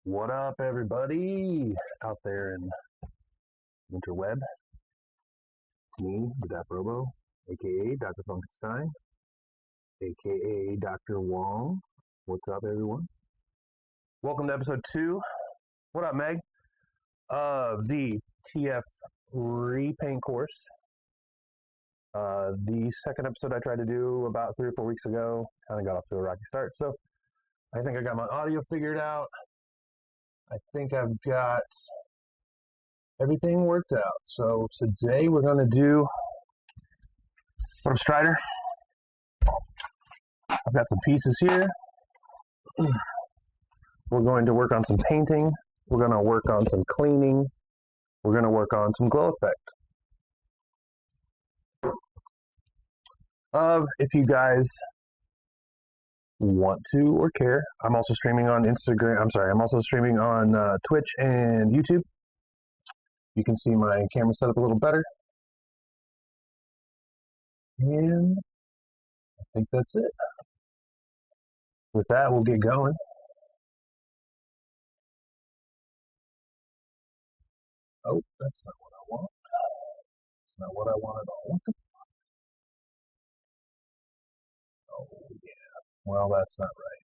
What up, everybody out there in interweb? It's me, the Dapper Robo, aka Dr. Funkenstein, aka Dr. Wong. What's up, everyone? Welcome to episode 2. What up, Meg? Of the TF Repaint course. The second episode I tried to do about 3 or 4 weeks ago kind of got off to a rocky start, so I think I got my audio figured out. I think I've got everything worked out. So today we're going to do what up, Strider? I've got some pieces here. We're going to work on some painting. We're going to work on some cleaning. We're going to work on some glow effect. If you guys want to or care, I'm also streaming on Instagram. I'm also streaming on Twitch and YouTube. You can see my camera set up a little better. And I think that's it. With that, we'll get going. Oh, that's not what I want. That's not what I want at all. What the fuck? Oh, yeah. Well, that's not right.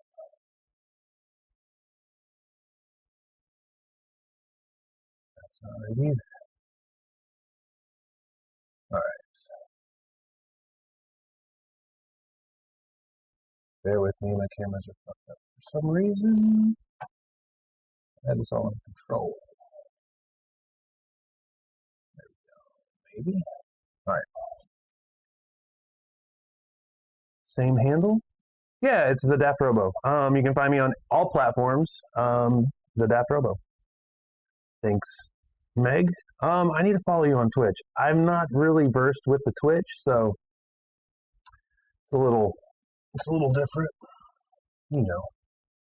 That's not right either. All right. Bear with me, my cameras are fucked up for some reason. I had this all under control. There we go. Maybe. All right. Same handle? Yeah, it's the Daft Robo. You can find me on all platforms. The Daft Robo. Thanks, Meg. I need to follow you on Twitch. I'm not really versed with the Twitch, so it's a little different. You know,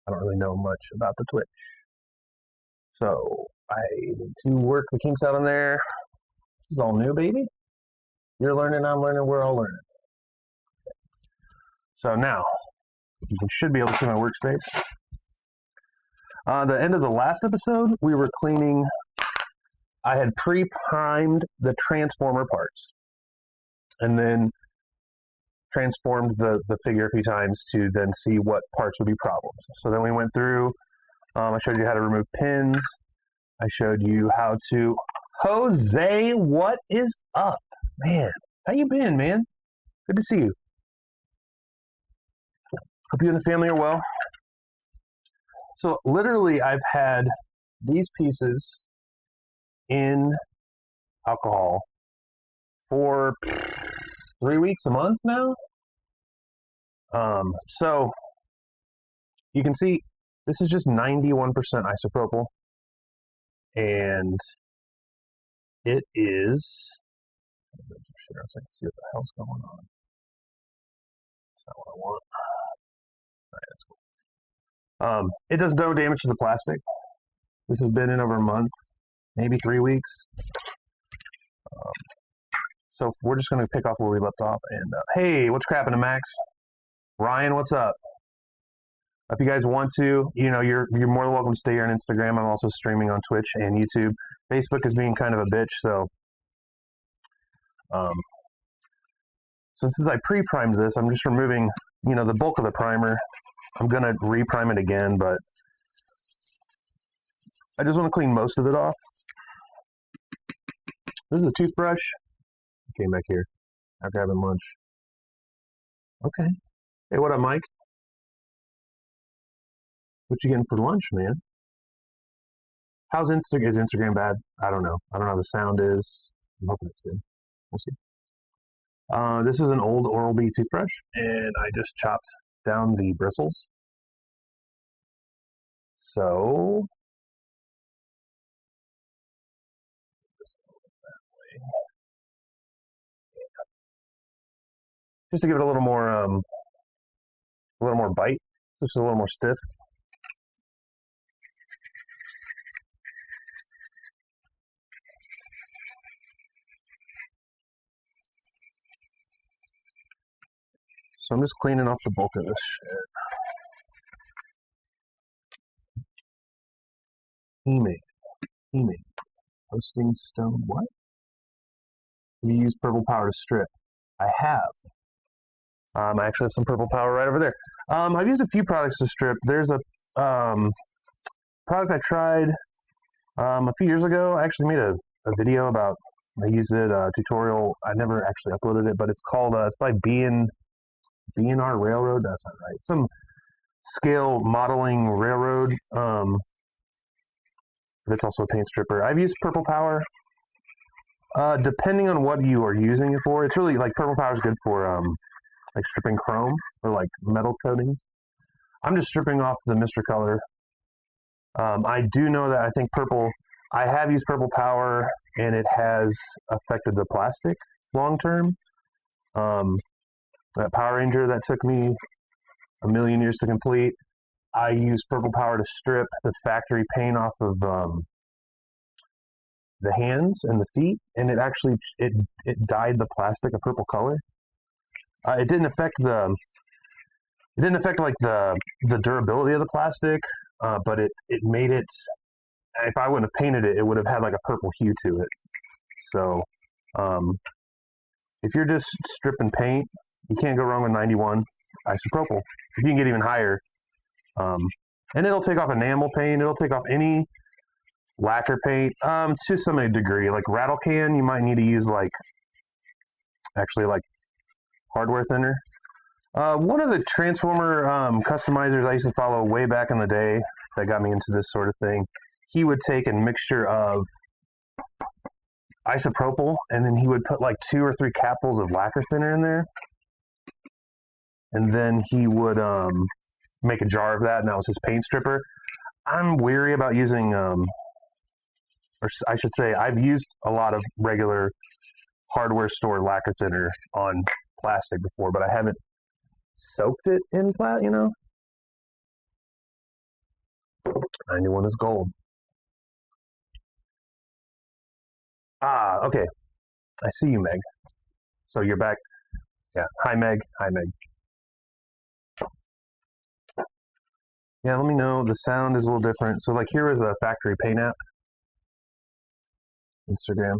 I don't really know much about the Twitch. So I need to work the kinks out on there. This is all new, baby. You're learning, I'm learning, we're all learning. So now, you should be able to see my workspace. The end of the last episode, we were cleaning. I had pre-primed the transformer parts, and then transformed the figure a few times to then see what parts would be problems. So then we went through. I showed you how to remove pins. I showed you how to. Jose, what is up, man? How you been, man? Good to see you. Hope you and the family are well. So literally, I've had these pieces in alcohol for 3 weeks, a month now. So you can see this is just 91% isopropyl, and it is. I can see what the hell's going on. That's not what I want. All right, that's cool. It does no damage to the plastic. This has been in over a month, maybe 3 weeks. So we're just going to pick off where we left off. And hey, what's crapping to Max? Ryan, what's up? If you guys want to, you're more than welcome to stay here on Instagram. I'm also streaming on Twitch and YouTube. Facebook is being kind of a bitch, so since I pre-primed this, I'm just removing, the bulk of the primer. I'm going to re-prime it again, but I just want to clean most of it off. This is a toothbrush. I came back here after having lunch. Okay. Hey, what up, Mike? What you getting for lunch, man? How's Instagram? Is Instagram bad? I don't know. I don't know how the sound is. I'm hoping it's good. We'll see. This is an old Oral-B toothbrush, and I just chopped down the bristles. So, just to give it a little more bite. Looks a little more stiff. So I'm just cleaning off the bulk of this shit. He-made. Posting stone, what? You use purple power to strip. I have. I actually have some purple power right over there. I've used a few products to strip. There's a product I tried a few years ago. I actually made a video about, I used it, a tutorial. I never actually uploaded it, but it's called, it's by B&R Railroad. That's not right. Some scale modeling railroad. It's also a paint stripper. I've used purple power. Depending on what you are using it for, it's really like purple power is good for like stripping chrome or like metal coatings. I'm just stripping off the Mr. Color. I do know that I think I have used purple power and it has affected the plastic long term. That Power Ranger that took me a million years to complete, I used purple power to strip the factory paint off of the hands and the feet, and it actually it dyed the plastic a purple color. It didn't affect like the durability of the plastic, but it made it. If I wouldn't have painted it, it would have had like a purple hue to it. So, if you're just stripping paint, you can't go wrong with 91 isopropyl. You can get even higher, and it'll take off enamel paint. It'll take off any lacquer paint to some degree. Like rattle can, you might need to use like hardware thinner. One of the transformer customizers I used to follow way back in the day that got me into this sort of thing, he would take a mixture of isopropyl and then he would put like 2 or 3 capfuls of lacquer thinner in there, and then he would make a jar of that, and that was his paint stripper. I'm weary about using or I should say, I've used a lot of regular hardware store lacquer thinner on plastic before, but I haven't soaked it in 91 is gold. Okay. I see you, Meg. So you're back. Yeah. Hi, Meg. Yeah, let me know. The sound is a little different. So, like, here is a factory paint app. Instagram.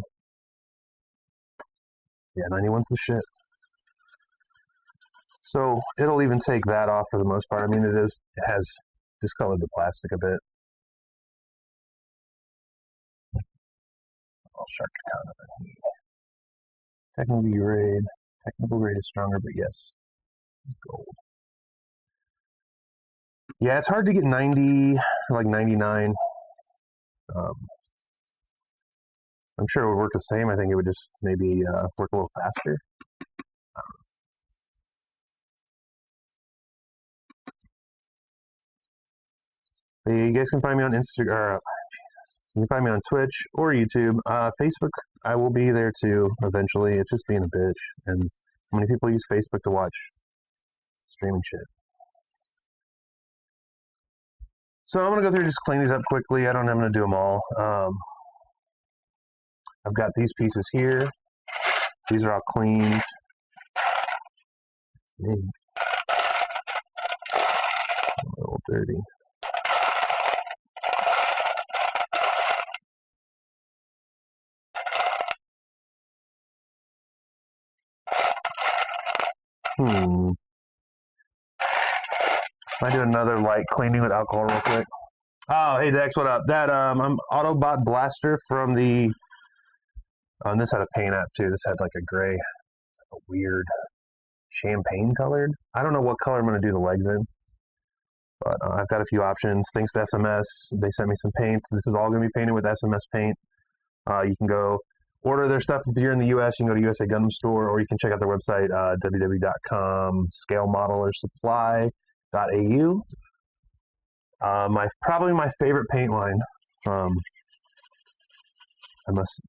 Yeah, 91's the shit. So it'll even take that off for the most part. I mean, it has discolored the plastic a bit. I'll shark count of it. Technical grade is stronger, but yes, gold. Yeah, it's hard to get 90 or like 99. I'm sure it would work the same. I think it would just maybe work a little faster. You guys can find me on Instagram. You can find me on Twitch or YouTube. Facebook, I will be there too eventually. It's just being a bitch. And how many people use Facebook to watch streaming shit? So I'm going to go through and just clean these up quickly. I'm going to do them all. I've got these pieces here. These are all cleaned. A little dirty. Might do another light cleaning with alcohol real quick. Oh, hey Dex, what up? That I'm Autobot Blaster from the. This had a paint app too. This had like a gray, a weird champagne colored. I don't know what color I'm going to do the legs in, but I've got a few options. Thanks to SMS, they sent me some paints. This is all going to be painted with SMS paint. You can go order their stuff if you're in the U.S. You can go to USA Gundam Store, or you can check out their website, www.scalemodelersupply.au. Probably my favorite paint line.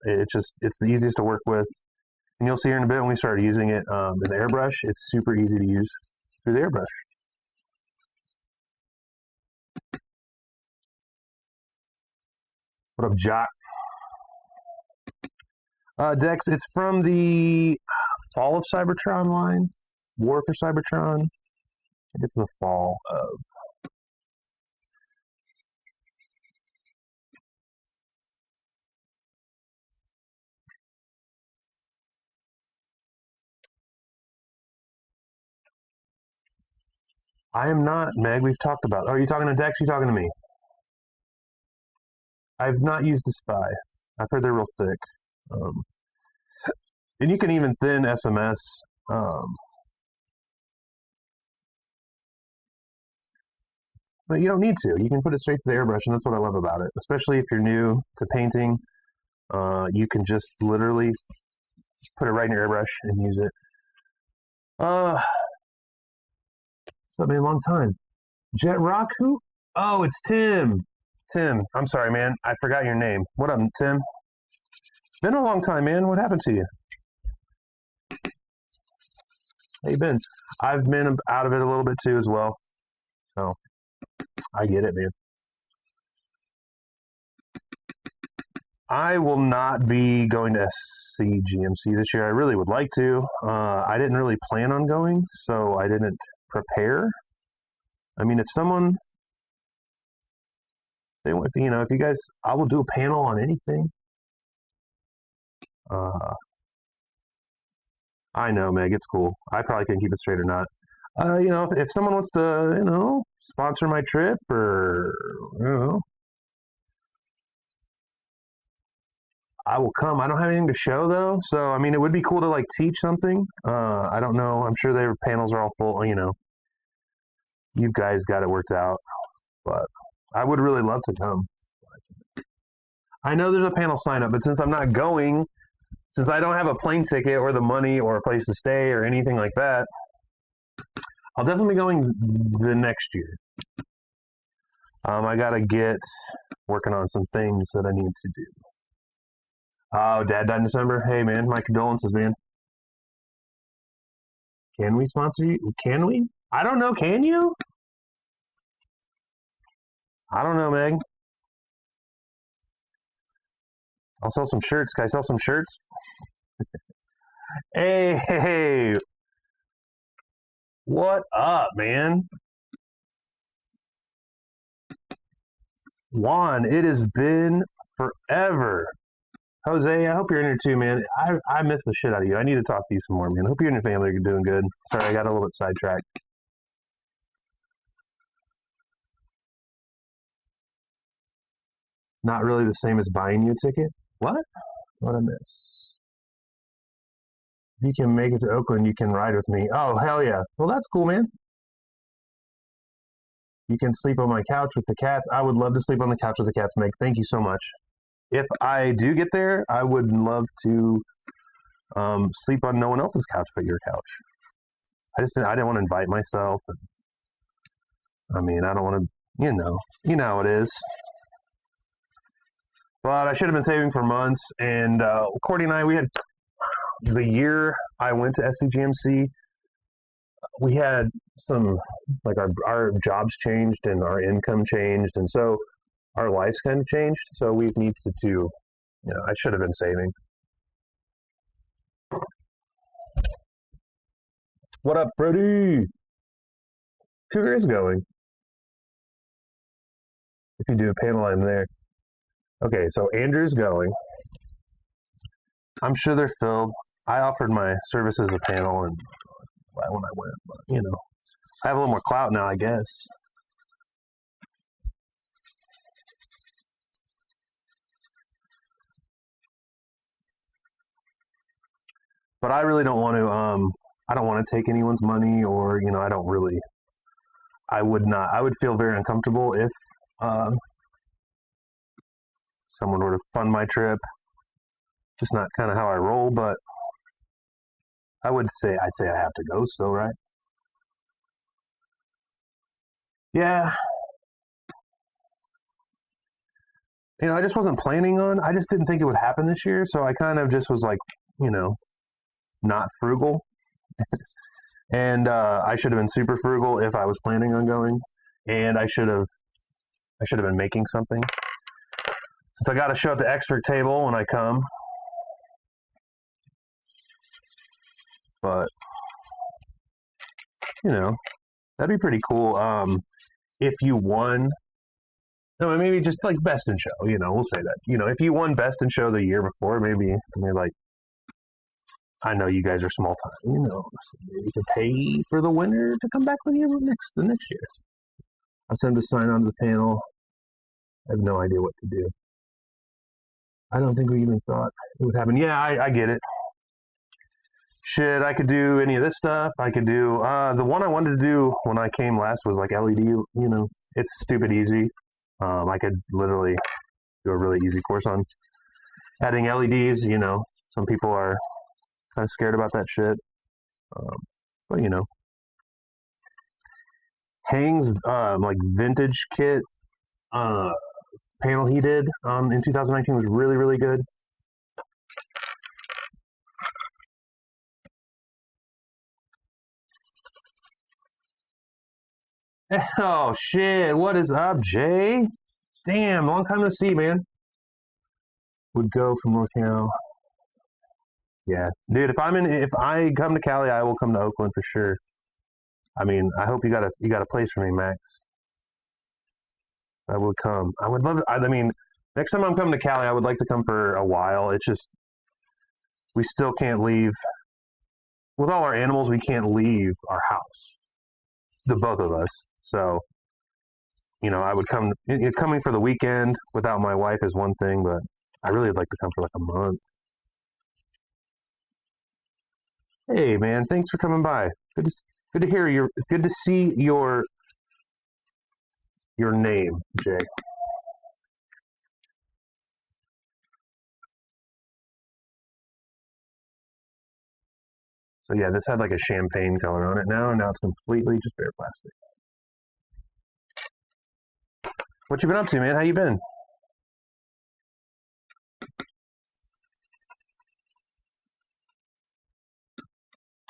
It's the easiest to work with, and you'll see here in a bit when we start using it in the airbrush. It's super easy to use through the airbrush. What up, Jock? Dex, it's from the Fall of Cybertron line. War for Cybertron. It's the fall of. I am not, Meg. We've talked about. Are you talking to Dex? Or are you talking to me? I've not used a spy. I've heard they're real thick. And you can even thin SMS. But you don't need to. You can put it straight to the airbrush, and that's what I love about it. Especially if you're new to painting, you can just literally put it right in your airbrush and use it. So been a long time. Jet Rock, who? Oh, it's Tim. Tim, I'm sorry, man. I forgot your name. What up, Tim? It's been a long time, man. What happened to you? How you been? I've been out of it a little bit too as well. So I get it, man. I will not be going to SCGMC this year. I really would like to. I didn't really plan on going, so I didn't prepare. I mean, if someone, if you guys, I will do a panel on anything. I know, Meg, it's cool. I probably can keep it straight or not. If someone wants to, sponsor my trip or, I will come. I don't have anything to show though, so I mean, it would be cool to like teach something. I don't know. I'm sure their panels are all full. You guys got it worked out, but I would really love to come. I know there's a panel sign up, but since I'm not going, since I don't have a plane ticket or the money or a place to stay or anything like that, I'll definitely be going the next year. I gotta get working on some things that I need to do. Oh, Dad died in December. Hey, man, my condolences, man. Can we sponsor you? Can we? I don't know. Can you? I don't know, Meg. I'll sell some shirts. Can I sell some shirts? Hey. What up, man? Juan, it has been forever. Jose, I hope you're in here too, man. I miss the shit out of you. I need to talk to you some more, man. I hope you and your family are doing good. Sorry, I got a little bit sidetracked. Not really the same as buying you a ticket? What? What I miss? If you can make it to Oakland, you can ride with me. Oh, hell yeah. Well, that's cool, man. You can sleep on my couch with the cats. I would love to sleep on the couch with the cats, Meg. Thank you so much. If I do get there, I would love to sleep on no one else's couch but your couch. I didn't want to invite myself. I mean, I don't want to, you know how it is. But I should have been saving for months. And Cordy and I, we had the year I went to SCGMC, we had some, like our jobs changed and our income changed. And so our lives kind of changed. So we needed to, I should have been saving. What up, Brody? Cougar is going. If you do a panel, I'm there. Okay, so Andrew's going. I'm sure they're filled. I offered my services a panel and when I went, but I have a little more clout now, I guess. But I really don't want to. I don't want to take anyone's money, or I don't really. I would not. I would feel very uncomfortable if someone were to fund my trip. Just not kind of how I roll, but I'd say I have to go still, right? Yeah. I just wasn't planning on. I just didn't think it would happen this year, so I kind of just was like, not frugal. And I should have been super frugal if I was planning on going, and I should have been making something. Since I got to show at the expert table when I come. But that'd be pretty cool. If you won, no, maybe just like best in show. We'll say that. If you won best in show the year before, maybe like I know you guys are small time. You know, you can pay for the winner to come back with you the next year. I'll send the sign onto the panel. I have no idea what to do. I don't think we even thought it would happen. Yeah, I get it. Shit, I could do any of this stuff. I could do the one I wanted to do when I came last was like LED. You know, it's stupid easy. I could literally do a really easy course on adding LEDs. You know, some people are kind of scared about that shit. But you know, Hang's like vintage kit panel he did in 2019 was really, really good. Oh shit! What is up, Jay? Damn, long time no see, man. Would go from North Carolina. Yeah, dude. If I come to Cali, I will come to Oakland for sure. I mean, I hope you got a place for me, Max. I would come. I would love it. I mean, next time I'm coming to Cali, I would like to come for a while. It's just we still can't leave. With all our animals, we can't leave our house. The both of us. So, you know, I would come. Coming for the weekend without my wife is one thing, but I really would like to come for like a month. Hey, man, thanks for coming by. Good to hear your. Good to see your name, Jay. So yeah, this had like a champagne color on it now, and now it's completely just bare plastic. What you been up to, man? How you been?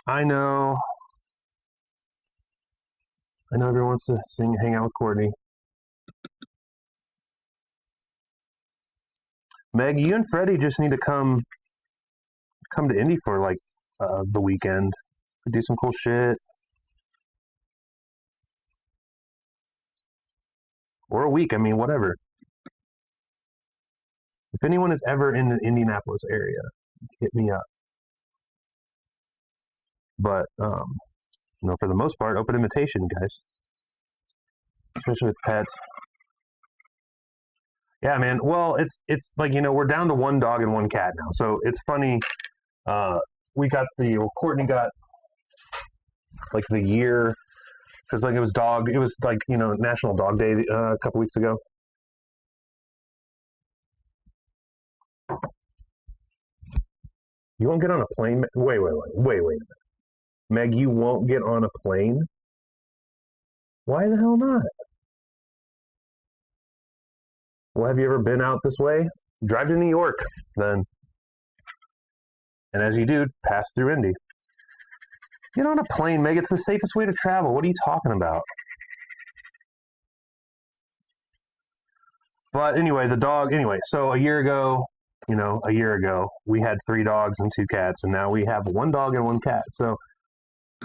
I know. I know everyone wants to hang out with Courtney. Meg, you and Freddie just need to come to Indy for like the weekend. Do some cool shit. Or a week, I mean, whatever. If anyone is ever in the Indianapolis area, hit me up. But you know, for the most part, open invitation, guys. Especially with pets. Yeah, man. Well, it's like, you know, we're down to one dog and one cat now. So it's funny. Courtney got like the year, because like it was like, you know, National Dog Day a couple weeks ago. You won't get on a plane? Wait a minute. Meg, you won't get on a plane? Why the hell not? Well, have you ever been out this way? Drive to New York, then. And as you do, pass through Indy. Get on a plane, Meg. It's the safest way to travel. What are you talking about? But anyway, so a year ago, we had 3 dogs and 2 cats, and now we have 1 dog and 1 cat. So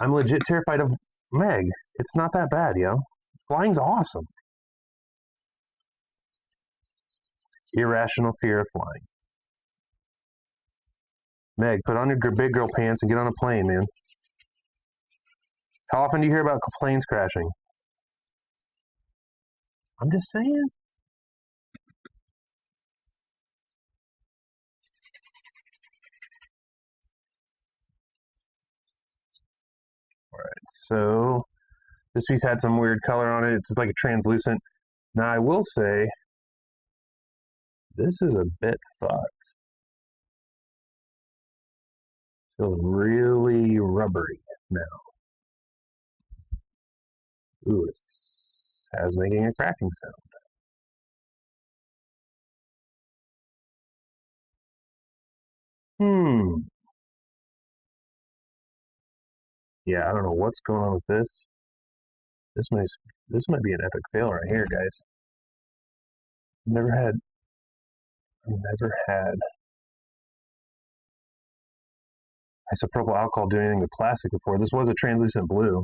I'm legit terrified of Meg. It's not that bad, yo. Flying's awesome. Irrational fear of flying. Meg, put on your big girl pants and get on a plane, man. How often do you hear about planes crashing? I'm just saying. All right, so this piece had some weird color on it. It's like a translucent. Now, I will say, this is a bit fucked. Feels really rubbery now. Ooh, it's making a cracking sound. Yeah, I don't know what's going on with this. This might be an epic fail right here, guys. I've never had isopropyl alcohol do anything with plastic before. This was a translucent blue.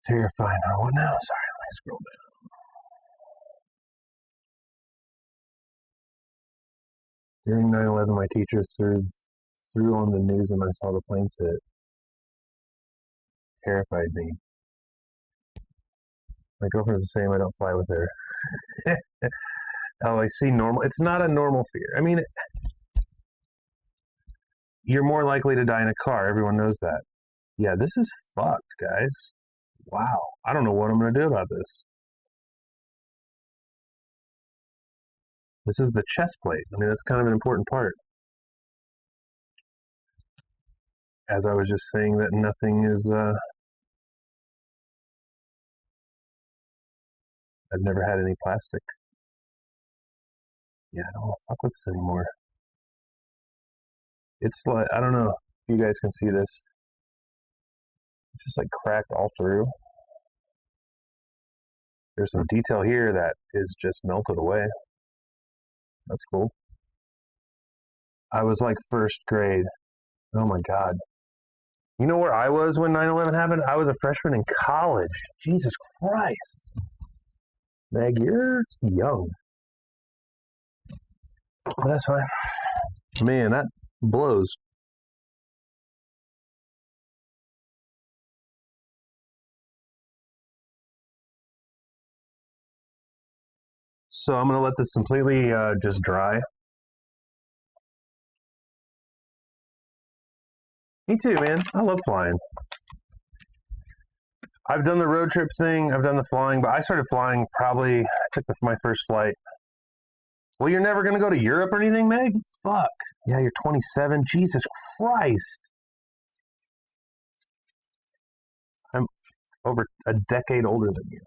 Terrifying. Oh, what now? Sorry, let me scroll During 9/11, my teacher threw on the news and I saw the planes hit. Terrified me. My girlfriend's the same. I don't fly with her. Oh, I see normal. It's not a normal fear. I mean, you're more likely to die in a car. Everyone knows that. Yeah, this is fucked, guys. Wow. I don't know what I'm going to do about this. This is the chest plate. I mean, that's kind of an important part. As I was just saying that nothing is, I've never had any plastic. Yeah, I don't want to fuck with this anymore. It's like, I don't know if you guys can see this. It's just like cracked all through. There's some detail here that is just melted away. That's cool. I was like first grade. Oh my God. You know where I was when 9/11 happened? I was a freshman in college. Jesus Christ. Meg, you're young. But that's fine. Man, that blows. So I'm going to let this completely just dry. Me too, man. I love flying. I've done the road trip thing. I've done the flying, but I started flying probably, I took my first flight. Well, you're never going to go to Europe or anything, Meg? Fuck. Yeah, you're 27. Jesus Christ. I'm over a decade older than you.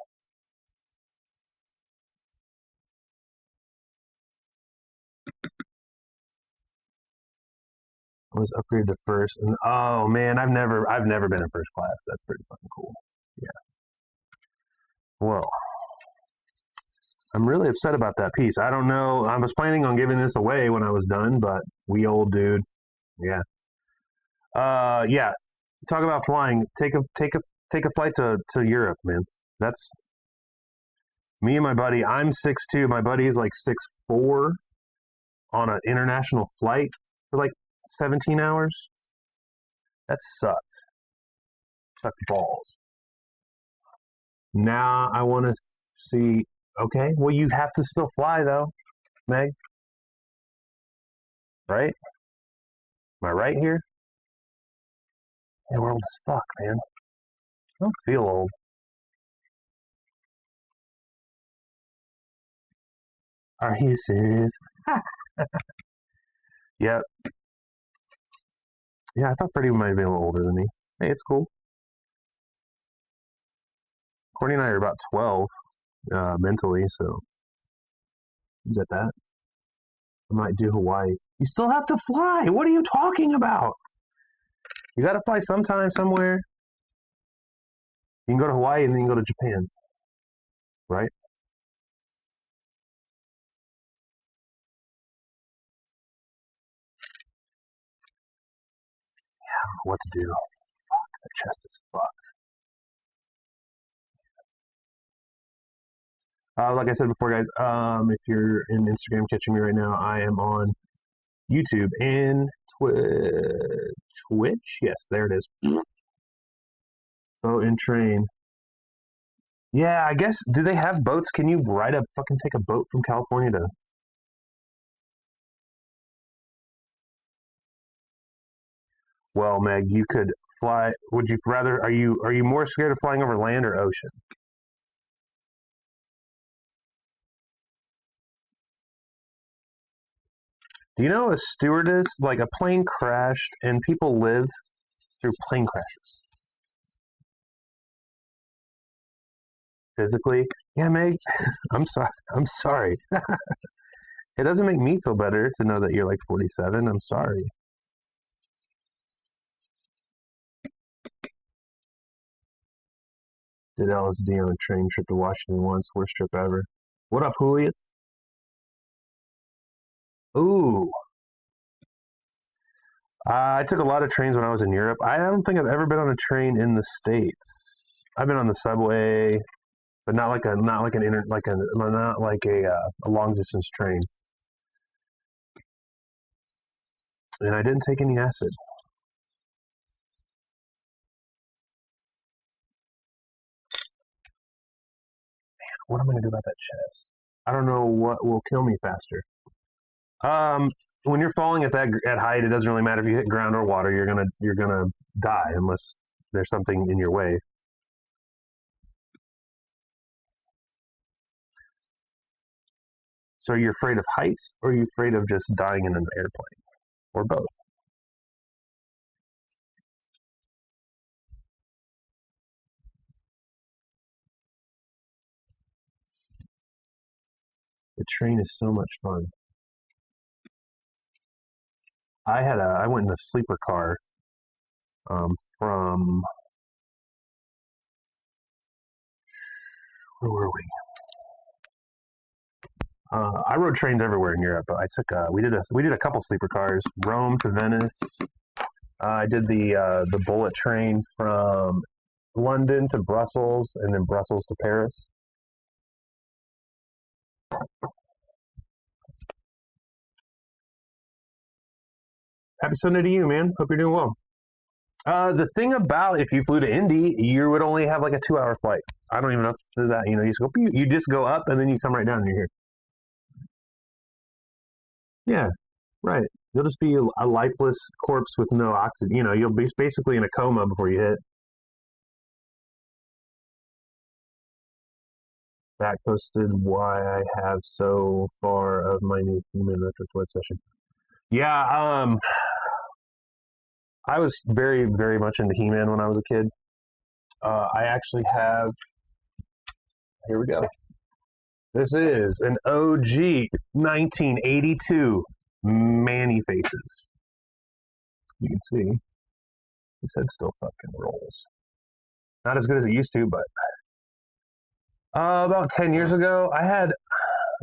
I was upgraded to first, and oh man, I've never been in first class. That's pretty fucking cool. Yeah. Well, I'm really upset about that piece. I don't know. I was planning on giving this away when I was done, but we old dude. Yeah. Yeah. Talk about flying. Take a flight to Europe, man. That's me and my buddy. I'm 6'2". My buddy is like 6'4" on an international flight for like 17 hours. That sucked. Sucked balls. Now I want to see. Okay, well, you have to still fly though, Meg. Right? Am I right here? Yeah, we're old as fuck, man. I don't feel old. Are you serious? Yeah. Yeah, I thought Freddie might have been a little older than me. Hey, it's cool. Courtney and I are about 12 mentally, so you get that. I might do Hawaii. You still have to fly. What are you talking about? You got to fly sometime, somewhere. You can go to Hawaii and then you can go to Japan, right? Yeah, I don't know what to do. Fuck, the chest is fucked. Like I said before, guys, if you're in Instagram catching me right now, I am on YouTube and Twitch. Yes, there it is. Boat and train. Yeah, I guess. Do they have boats? Can you take a boat from California to? Well, Meg, you could fly. Would you rather? Are you more scared of flying over land or ocean? Do you know a stewardess, like a plane crashed and people live through plane crashes? Physically? Yeah, Meg, I'm sorry. I'm sorry. It doesn't make me feel better to know that you're like 47. I'm sorry. Did LSD on a train trip to Washington once. Worst trip ever. What up, Julius? Ooh. I took a lot of trains when I was in Europe. I don't think I've ever been on a train in the States. I've been on the subway, but not like a long distance train. And I didn't take any acid. Man, what am I going to do about that chest? I don't know what will kill me faster. When you're falling at height, it doesn't really matter if you hit ground or water. You're gonna die unless there's something in your way. So are you afraid of heights, or are you afraid of just dying in an airplane, or both? The train is so much fun. I went in a sleeper car from, where were we? I rode trains everywhere in Europe. We did a couple sleeper cars, Rome to Venice. I did the bullet train from London to Brussels, and then Brussels to Paris. Happy Sunday to you, man. Hope you're doing well. The thing about if you flew to Indy, you would only have like a 2-hour flight. I don't even know if to do that. You just go up and then you come right down and you're here. Yeah, right. You'll just be a lifeless corpse with no oxygen. You'll be basically in a coma before you hit. That posted why I have so far of my new human retro toy session. Yeah, I was very, very much into He-Man when I was a kid. I actually have, here we go. This is an OG 1982 Manny Faces. You can see his head still fucking rolls. Not as good as it used to, but about 10 years ago, I've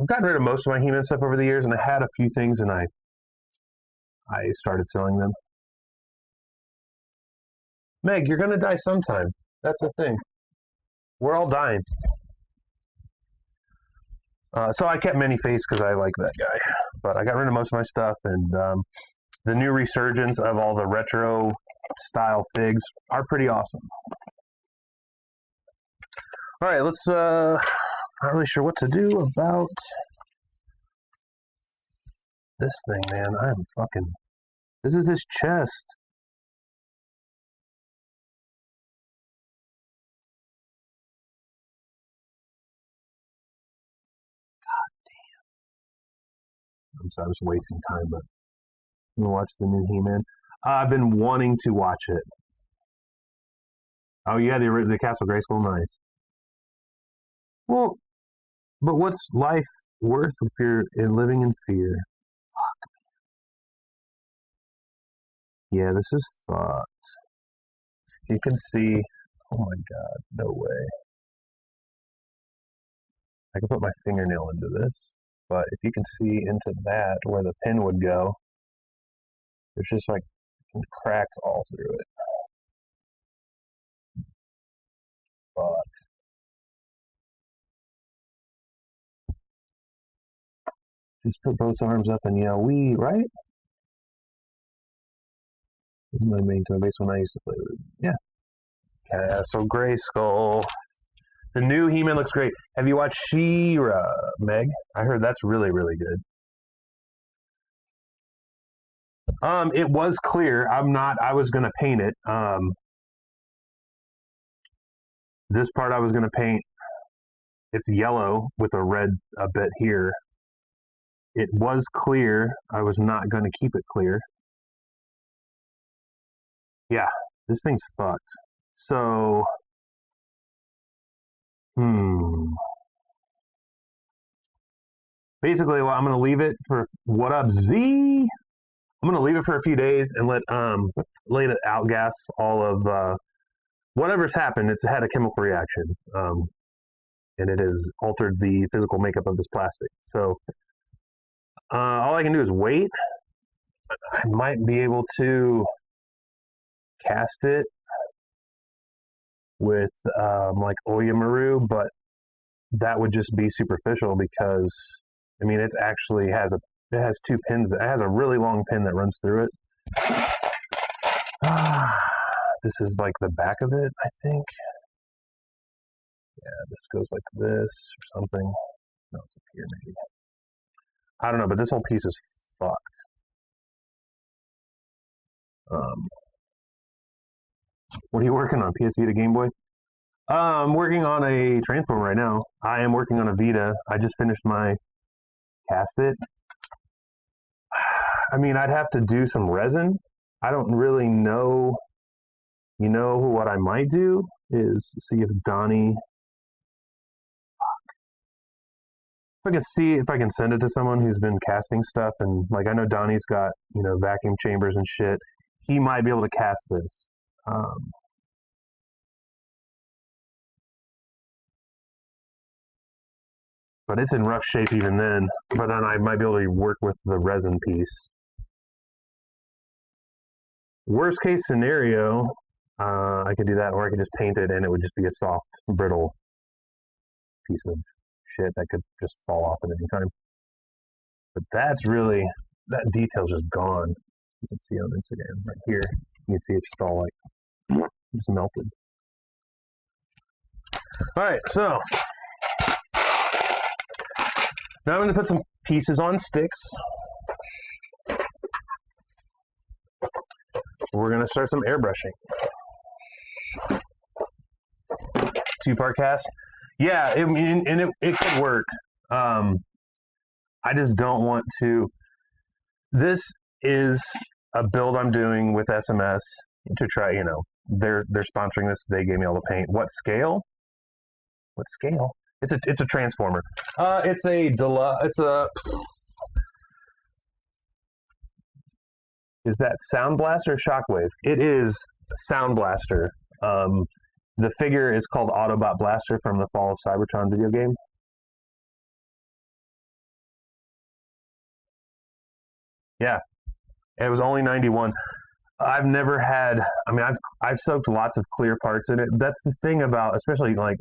gotten rid of most of my He-Man stuff over the years, and I had a few things, and I started selling them. Meg, you're going to die sometime. That's the thing. We're all dying. So I kept Many-Face because I like that guy. But I got rid of most of my stuff, and the new resurgence of all the retro-style figs are pretty awesome. All right, let's... not really sure what to do about this thing, man. This is his chest. I'm sorry, I was wasting time, but I'm going to watch the new He-Man. I've been wanting to watch it. Oh, yeah, the Castle Grayskull, nice. Well, but what's life worth if you're living in fear? Fuck. Yeah, this is fucked. You can see... Oh my god, no way. I can put my fingernail into this. But if you can see into that, where the pin would go, there's just like cracks all through it. Fuck. Just put both arms up and yell, "Wee!" Right? This is my main toy base when I used to play with it. Yeah. Castle Grayskull. The new He-Man looks great. Have you watched She-Ra, Meg? I heard that's really, really good. It was clear. I was gonna paint it. This part I was gonna paint. It's yellow with a red a bit here. It was clear. I was not gonna keep it clear. Yeah, this thing's fucked. So, basically, well, I'm going to leave it for what up, Z? I'm going to leave it for a few days and let it outgas all of whatever's happened. It's had a chemical reaction, and it has altered the physical makeup of this plastic. So all I can do is wait. I might be able to cast it with like Oyamaru, but that would just be superficial because it actually has 2 pins. It has a really long pin that runs through it, This is like the back of it, I think. Yeah, this goes like this or something. No, it's up here maybe. I don't know, but this whole piece is fucked. What are you working on? PS Vita, Game Boy? I'm working on a Transformer right now. I am working on a Vita. I just finished my cast it. I mean, I'd have to do some resin. I don't really know. You know what I might do is see if Donnie. If I can see if I can send it to someone who's been casting stuff, and like I know Donnie's got vacuum chambers and shit. He might be able to cast this. But it's in rough shape even then. But then I might be able to work with the resin piece. Worst case scenario, I could do that, or I could just paint it and it would just be a soft, brittle piece of shit that could just fall off at any time. But that's really, that detail's just gone. You can see on Instagram right here. You can see it's just all like, just melted. All right, so now I'm going to put some pieces on sticks. We're going to start some airbrushing. 2-part cast. Yeah, it could work. I just don't want to. This is a build I'm doing with SMS to try. They're sponsoring this. They gave me all the paint. What scale? What scale? It's a transformer. It's a Is that Sound Blaster or Shockwave? It is Sound Blaster. The figure is called Autobot Blaster from the Fall of Cybertron video game. Yeah, it was only 91. I've never had. I mean, I've soaked lots of clear parts in it. That's the thing about, especially like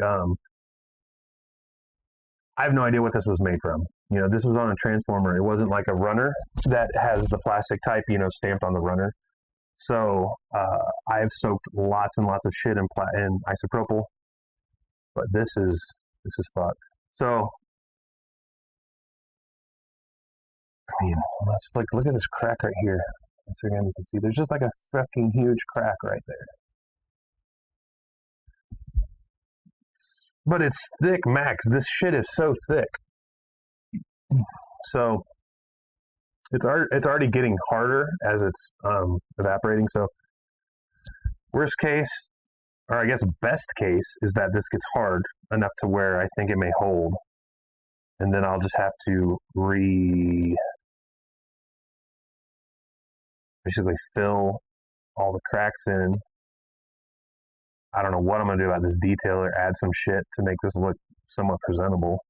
I have no idea what this was made from. This was on a transformer. It wasn't like a runner that has the plastic type, stamped on the runner. So I've soaked lots and lots of shit in isopropyl, but this is fucked. So I mean, let's look at this crack right here. So again, you can see there's just like a fucking huge crack right there. But it's thick, Max. This shit is so thick. So it's already getting harder as it's evaporating. So worst case, or I guess best case, is that this gets hard enough to where I think it may hold. And then I'll just have to basically fill all the cracks in. I don't know what I'm going to do about this detail or add some shit to make this look somewhat presentable.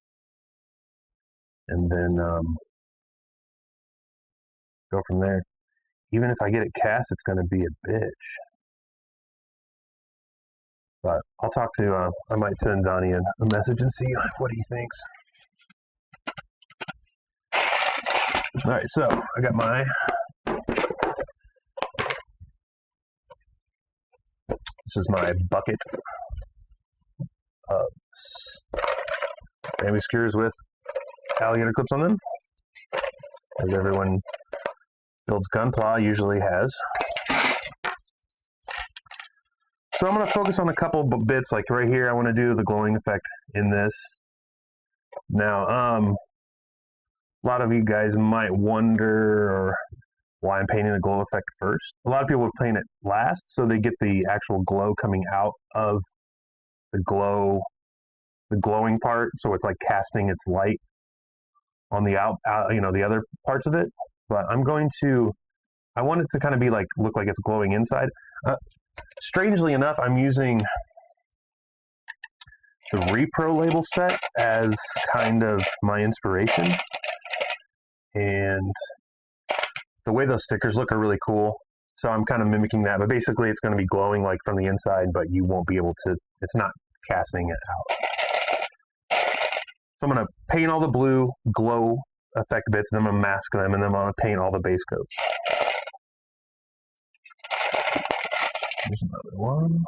And then go from there. Even if I get it cast, it's going to be a bitch. But I'll talk to, I might send Donnie a message and see what he thinks. All right, so I got my this is my bucket of family skewers with alligator clips on them, as everyone builds Gunpla usually has. So I'm going to focus on a couple bits, like right here. I want to do the glowing effect in this. Now, a lot of you guys might wonder why I'm painting the glow effect first. A lot of people would paint it last, so they get the actual glow coming out of the glowing part. So it's like casting its light on the the other parts of it. But I want it to kind of be look like it's glowing inside. Strangely enough, I'm using the Repro label set as kind of my inspiration. And the way those stickers look are really cool. So I'm kind of mimicking that. But basically, it's going to be glowing like from the inside, but you won't be able to, it's not casting it out. So I'm going to paint all the blue glow effect bits, and then I'm going to mask them, and then I'm going to paint all the base coats. Here's another one.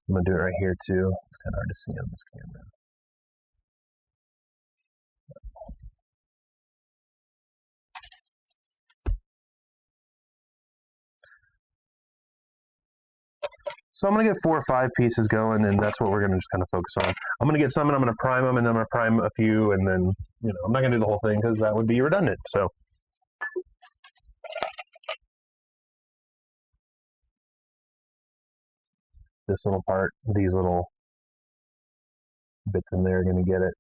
I'm going to do it right here too. It's kind of hard to see on this camera. So I'm going to get 4 or 5 pieces going, and that's what we're going to just kind of focus on. I'm going to get some, and I'm going to prime them, and then I'm going to prime a few, and then, you know, I'm not going to do the whole thing because that would be redundant. So this little part, these little bits in there are going to get it.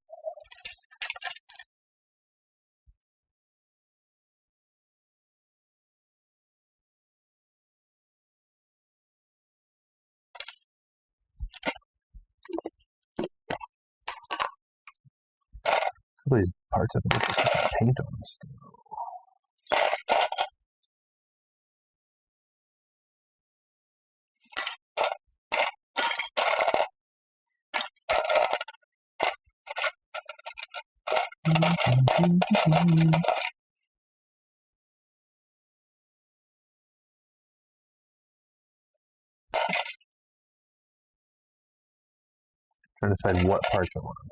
Some of these parts have to get paint on them still. Trying to decide what parts I want to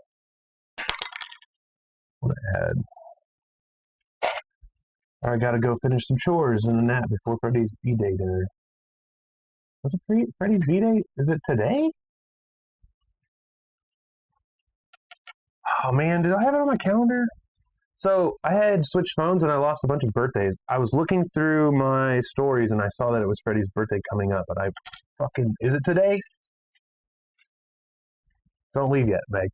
add. I gotta go finish some chores and a nap before Freddy's B-Day dinner. Was it Freddy's B-Day? Is it today? Oh man, did I have it on my calendar? So I had switched phones and I lost a bunch of birthdays. I was looking through my stories and I saw that it was Freddy's birthday coming up, but is it today? Don't leave yet, Meg.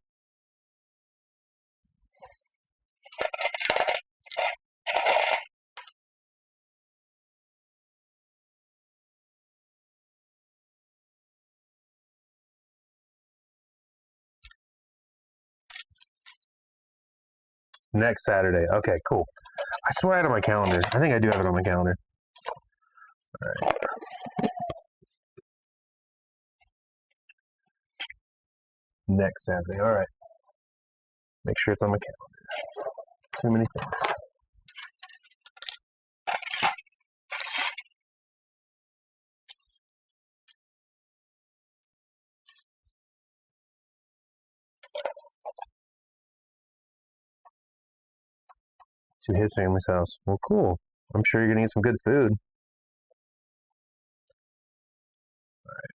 Next Saturday. Okay, cool. I swear I had it on my calendar. I think I do have it on my calendar. All right. Next Saturday. All right. Make sure it's on my calendar. Too many things. To his family's house. Well, cool. I'm sure you're gonna eat some good food. All right.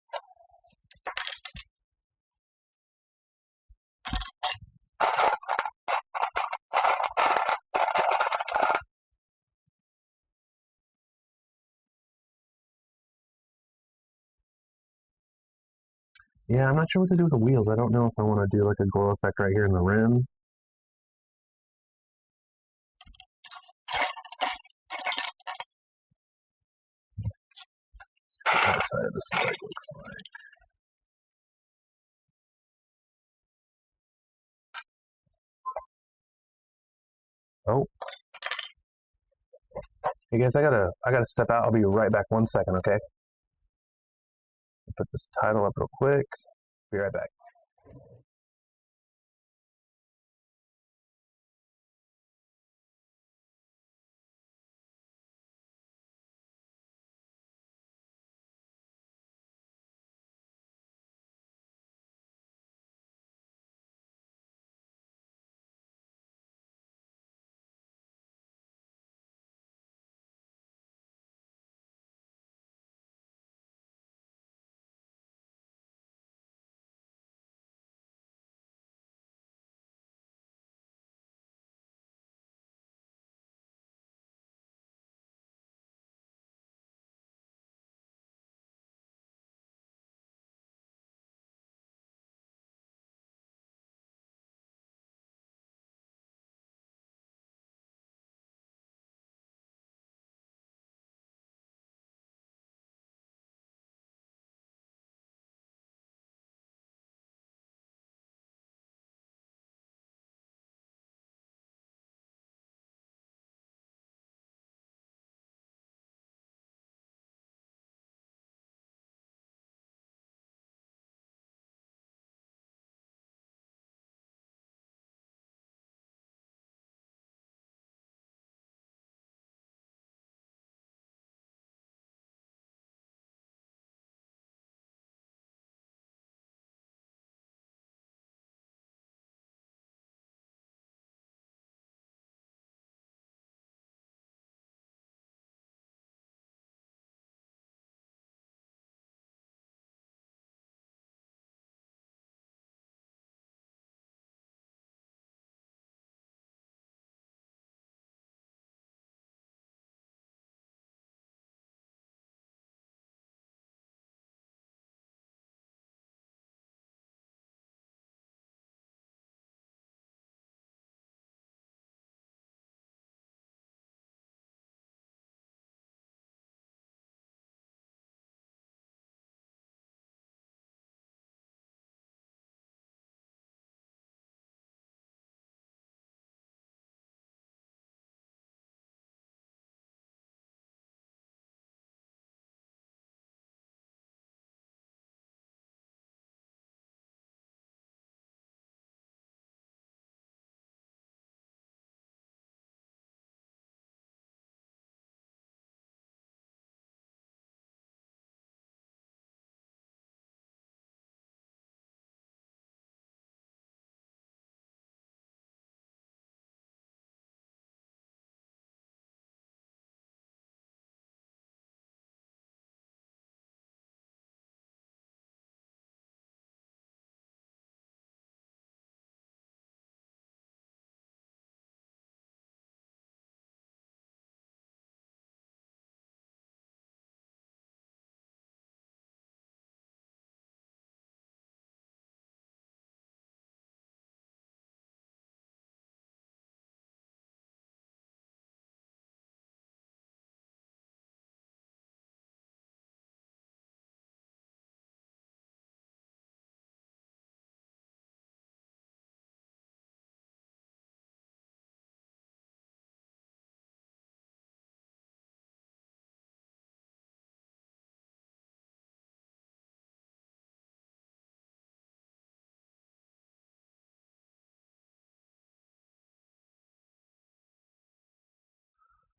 Yeah, I'm not sure what to do with the wheels. I don't know if I want to do like a glow effect right here in the rim. That side of this leg looks like. Oh. Hey guys, I gotta step out. I'll be right back 1 second, okay? Put this title up real quick. Be right back.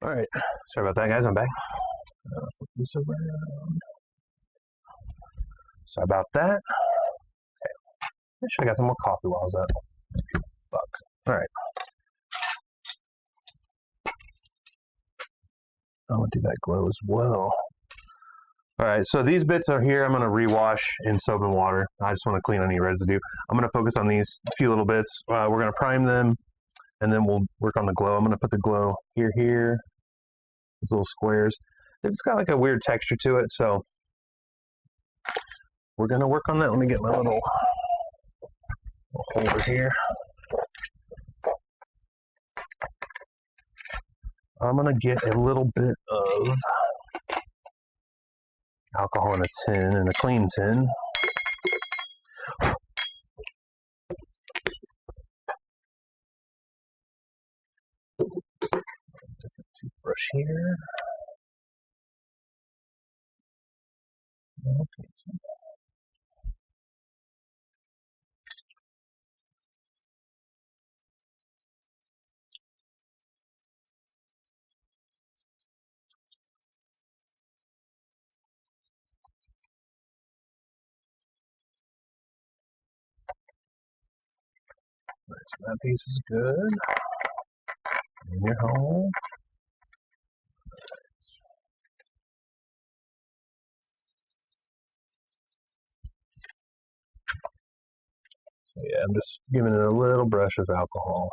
All right, sorry about that, guys. I'm back. Flip this around. Sorry about that. Okay. I should have got some more coffee while I was at. Fuck. All right. I'm gonna do that glow as well. All right, so these bits are here. I'm gonna rewash in soap and water. I just want to clean any residue. I'm gonna focus on these few little bits. We're gonna prime them, and then we'll work on the glow. I'm gonna put the glow here, these little squares. It's got like a weird texture to it, so we're gonna work on that. Let me get my little holder here. I'm gonna get a little bit of alcohol in a tin, in a clean tin. Different toothbrush here. Okay. Right, so that piece is good. In your hole. So yeah, I'm just giving it a little brush of alcohol.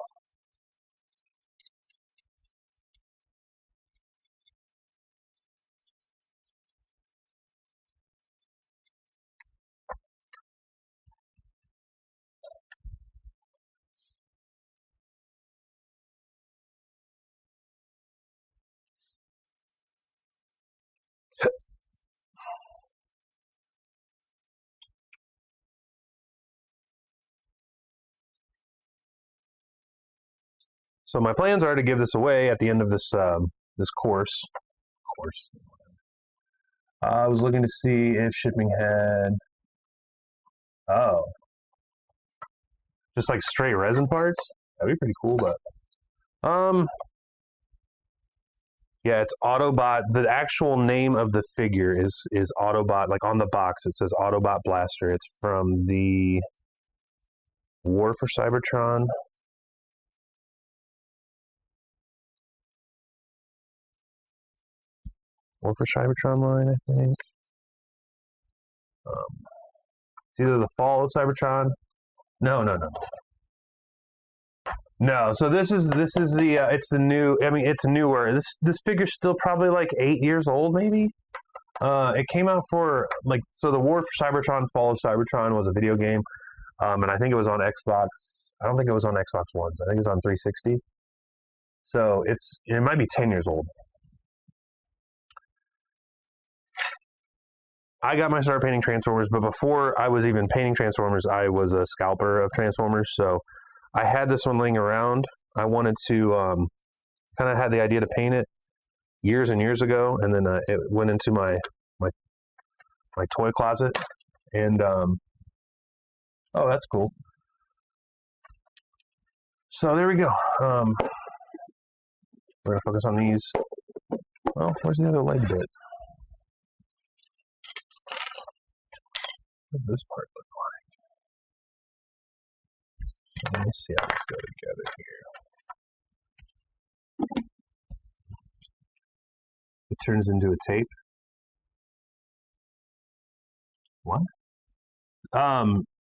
So my plans are to give this away at the end of this this course. I was looking to see if shipping had just like straight resin parts. That'd be pretty cool, but yeah, it's Autobot. The actual name of the figure is Autobot. Like on the box, it says Autobot Blaster. It's from the War for Cybertron. War for Cybertron line, I think. It's either the Fall of Cybertron. No. So this is the it's the new. I mean, it's newer. This figure's still probably like 8 years old, maybe. It came out for like the War for Cybertron, Fall of Cybertron was a video game, and I think it was on Xbox. I don't think it was on Xbox One. I think it was on 360. So it might be 10 years old. I got my start painting Transformers, but before I was even painting Transformers, I was a scalper of Transformers. So I had this one laying around. I wanted to kind of had the idea to paint it years and years ago, and then it went into my toy closet. And oh, that's cool. So there we go. We're gonna focus on these. Oh, where's the other leg bit? What does this part look like? Let me see how these go together here. It turns into a tape. What?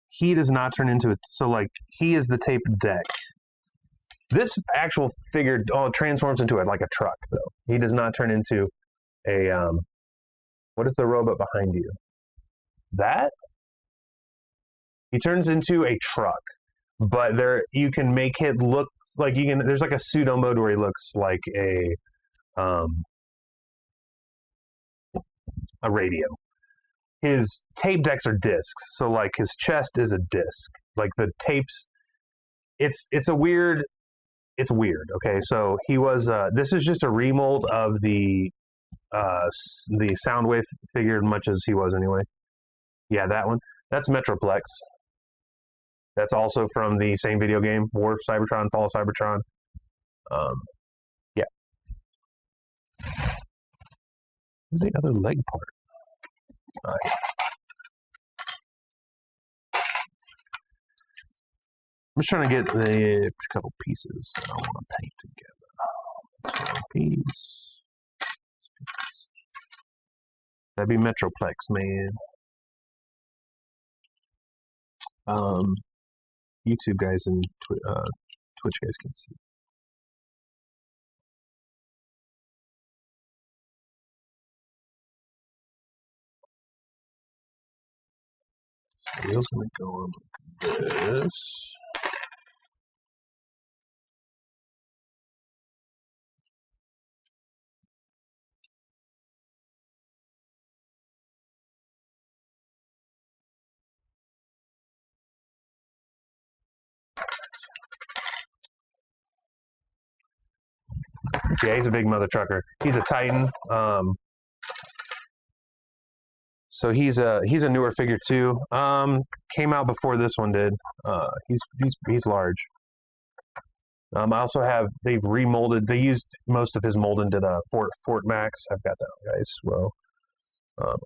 He does not turn into it. So like he is the tape deck. This actual figure transforms into like a truck though. He does not turn into a what is the robot behind you? That? He turns into a truck, but you can make it look like there's like a pseudo mode where he looks like a radio. His tape decks are discs, so like his chest is a disc. Like the tapes, it's weird. Okay, so he was. This is just a remold of the Soundwave figure, much as he was anyway. Yeah, that one. That's Metroplex. That's also from the same video game, War of Cybertron, Fall of Cybertron. Yeah. Where's the other leg part? All right. I'm just trying to get the couple pieces that I want to paint together. One piece. That'd be Metroplex, man. YouTube guys and Twitch guys can see. So wheel's gonna go on like this. Yeah, he's a big mother trucker. He's a Titan. So he's a newer figure too. Came out before this one did. He's large. I also have, they've remolded. They used most of his mold and did a Fort Max. I've got that one, guys. Well,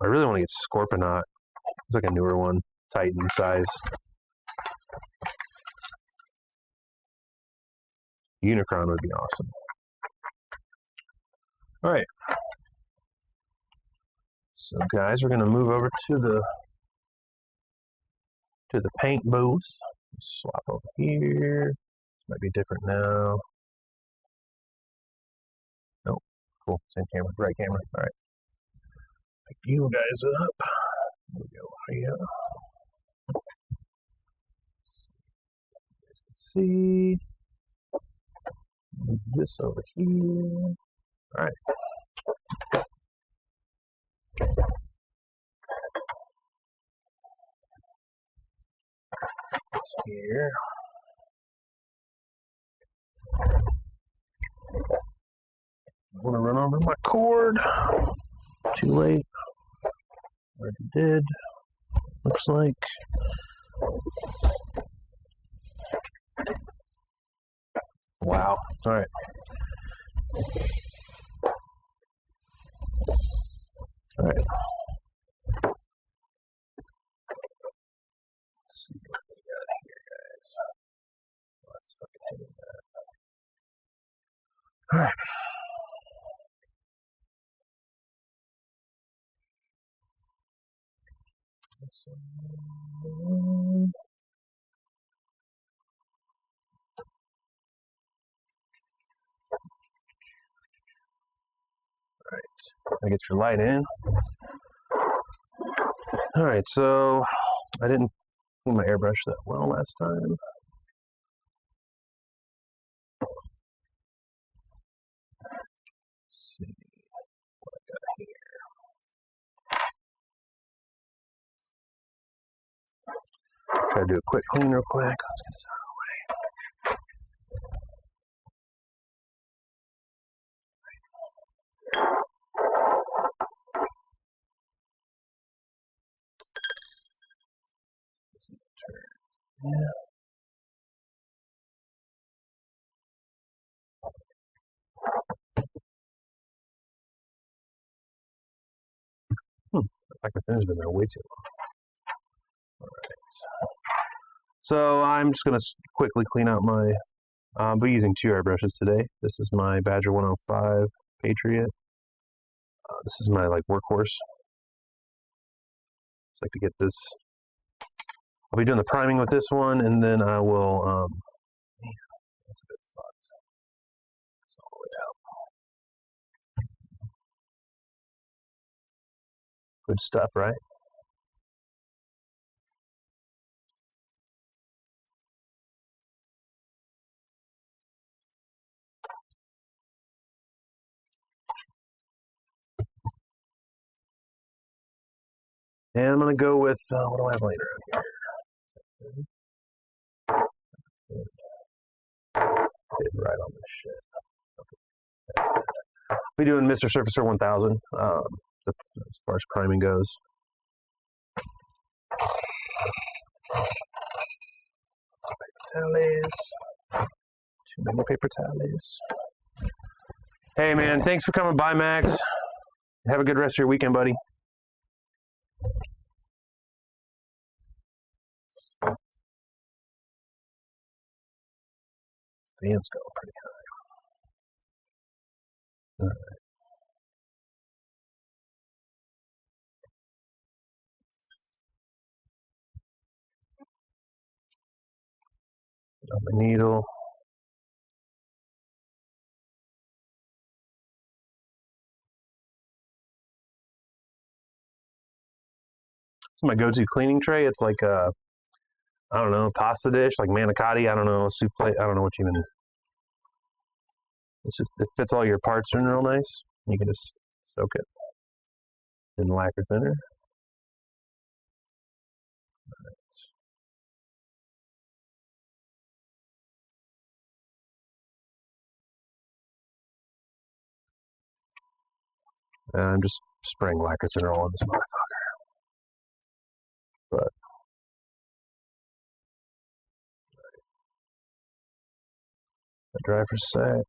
I really want to get Scorponaut. It's like a newer one, Titan size. Unicron would be awesome. All right. So guys, we're gonna move over to the paint booth. Swap over here. This might be different now. Nope. Cool. Same camera. Right camera. All right. Pick you guys up. There we go. Here. You guys can see. Move this over here. All right. Here. I want to run over my cord. Too late. Already did. Looks like. Wow. All right. All right. Let's see what we got here, guys. Let's fucking hit that. All right. Alright, I get your light in. Alright, so I didn't clean my airbrush that well last time. Let's see what I got here. Try to do a quick clean real quick. Let's get this out of the way. Yeah. Like the thing's been there way too long. All right. So I'm just gonna quickly clean out my. I'll be using two airbrushes today. This is my Badger 105 Patriot. This is my like workhorse. Just like to get this. I'll be doing the priming with this one, and then I will. Man, that's a bit fucked. It's all the way out. Good stuff, right? And I'm going to go with, what do I have laying around here? Did right on this shit. Okay, that's that. We're doing Mr. Surfacer 1000 as far as priming goes. Paper towels. Too many paper towels. Hey man, thanks for coming by, Max. Have a good rest of your weekend, buddy. Fan's going pretty high. All right. On the needle. It's my go-to cleaning tray. It's like a, I don't know, pasta dish, like manicotti. I don't know, soup plate. I don't know what you even. It's just, it fits all your parts in real nice. You can just soak it in lacquer thinner. And I'm just spraying lacquer thinner all on this motherfucker. But let dry for a sec.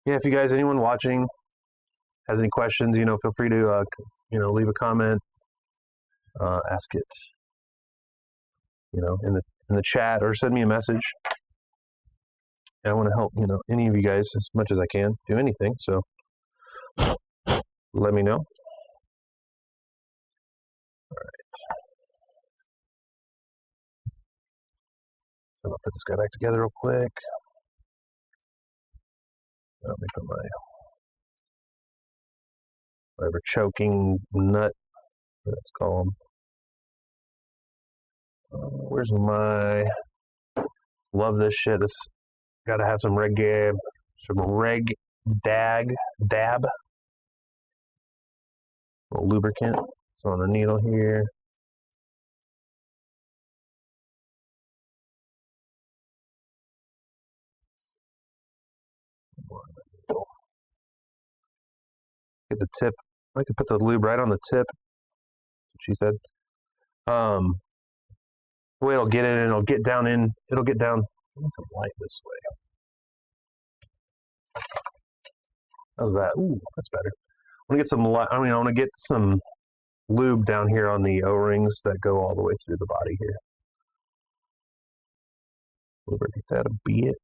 Yeah, if you guys, anyone watching, has any questions, feel free to, leave a comment, ask it, in the chat, or send me a message. And I want to help, any of you guys as much as I can do anything. So let me know. All right. So I'll put this guy back together real quick. Let me put my whatever choking nut, let's call them. Where's my? Love this shit. This got to have some dab, little lubricant. It's on the needle here. Get the tip. I like to put the lube right on the tip. She said. The way it'll get in, and it'll get down in. It'll get down. I need some light this way. How's that? Ooh, that's better. I want to get some light. I want to get some lube down here on the O-rings that go all the way through the body here. Lubricate that a bit.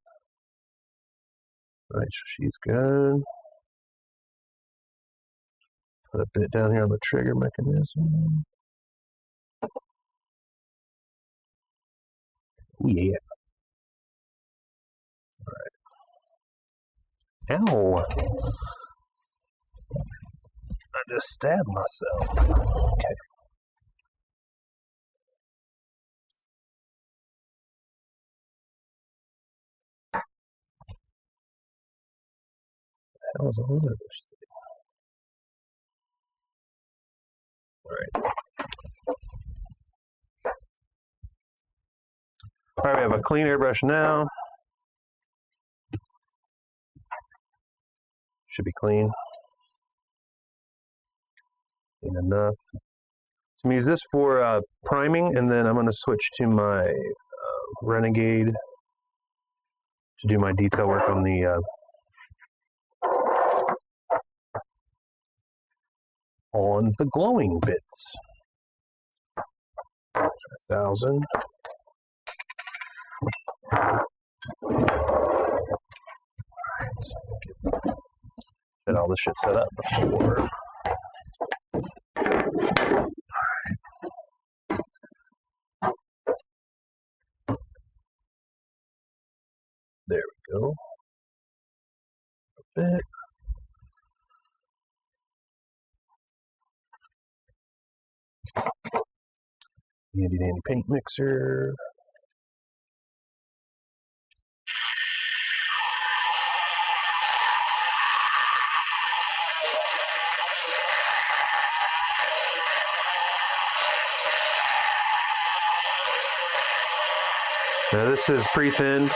All right, so she's good. Put a bit down here on the trigger mechanism. Oh yeah. All right. Ow. I just stabbed myself. Okay. That was all of this thing. All right. All right, we have a clean airbrush now. Should be clean. Clean enough. So I'm going to use this for priming, and then I'm going to switch to my Renegade to do my detail work on the glowing bits. 1,000. Get all this shit set up before. There we go. A bit. Handy dandy paint mixer. Now this is pre-thinned.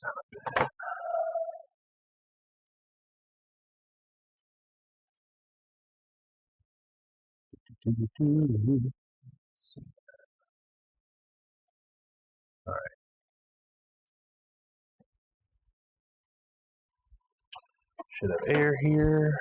down a bit. All right. Should have air here.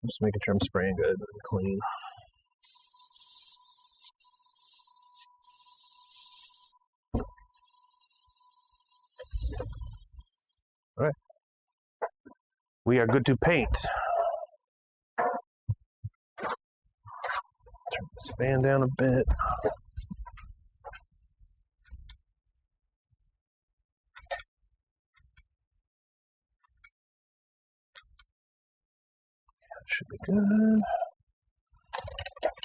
Just making sure I'm spraying good and clean. All right. We are good to paint. Turn this fan down a bit. That should be good.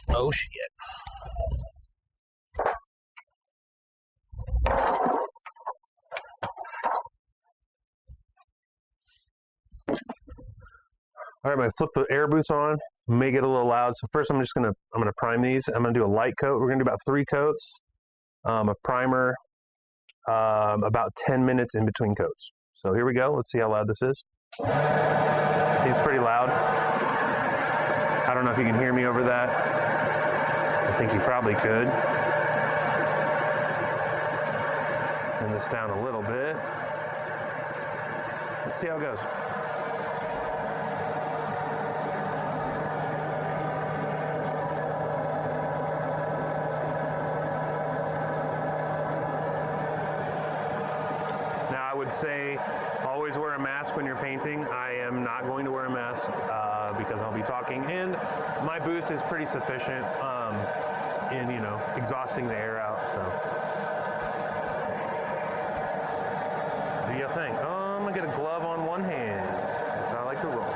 Oh shit. All right, I'm gonna flip the air boost on, make it a little loud. So first I'm gonna prime these. I'm gonna do a light coat. We're gonna do about 3 coats of primer, about 10 minutes in between coats. So here we go. Let's see how loud this is. Seems pretty loud. I don't know if you can hear me over that. I think you probably could. Turn this down a little bit. Let's see how it goes. Now I would say always wear a mask when you're painting. I am not going to wear a mask because I'll be talking, and my booth is pretty sufficient in, you know, exhausting the air out. So do your thing. I'm gonna get a glove on one hand, since I like to roll.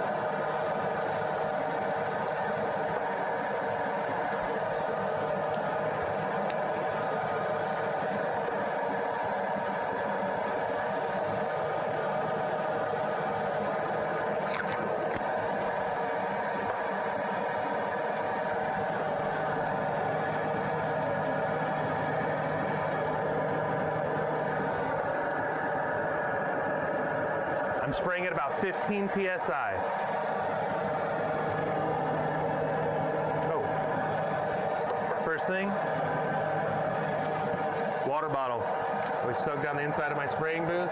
I'm spraying at about 15 psi. Oh. First thing, water bottle. We soaked down the inside of my spraying booth.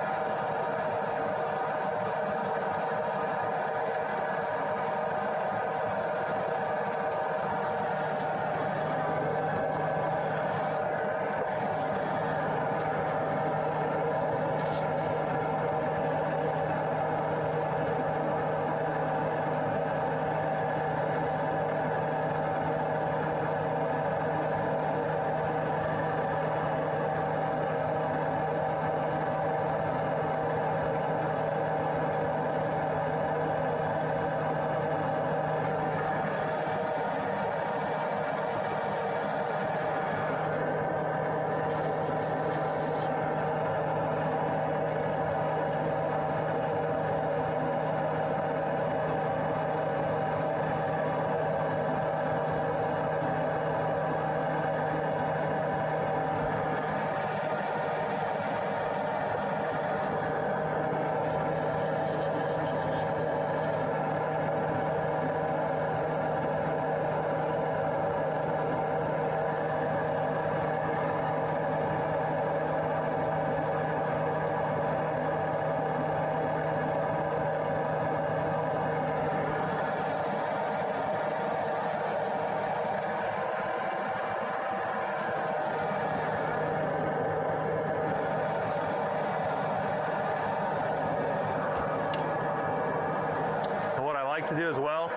To do as well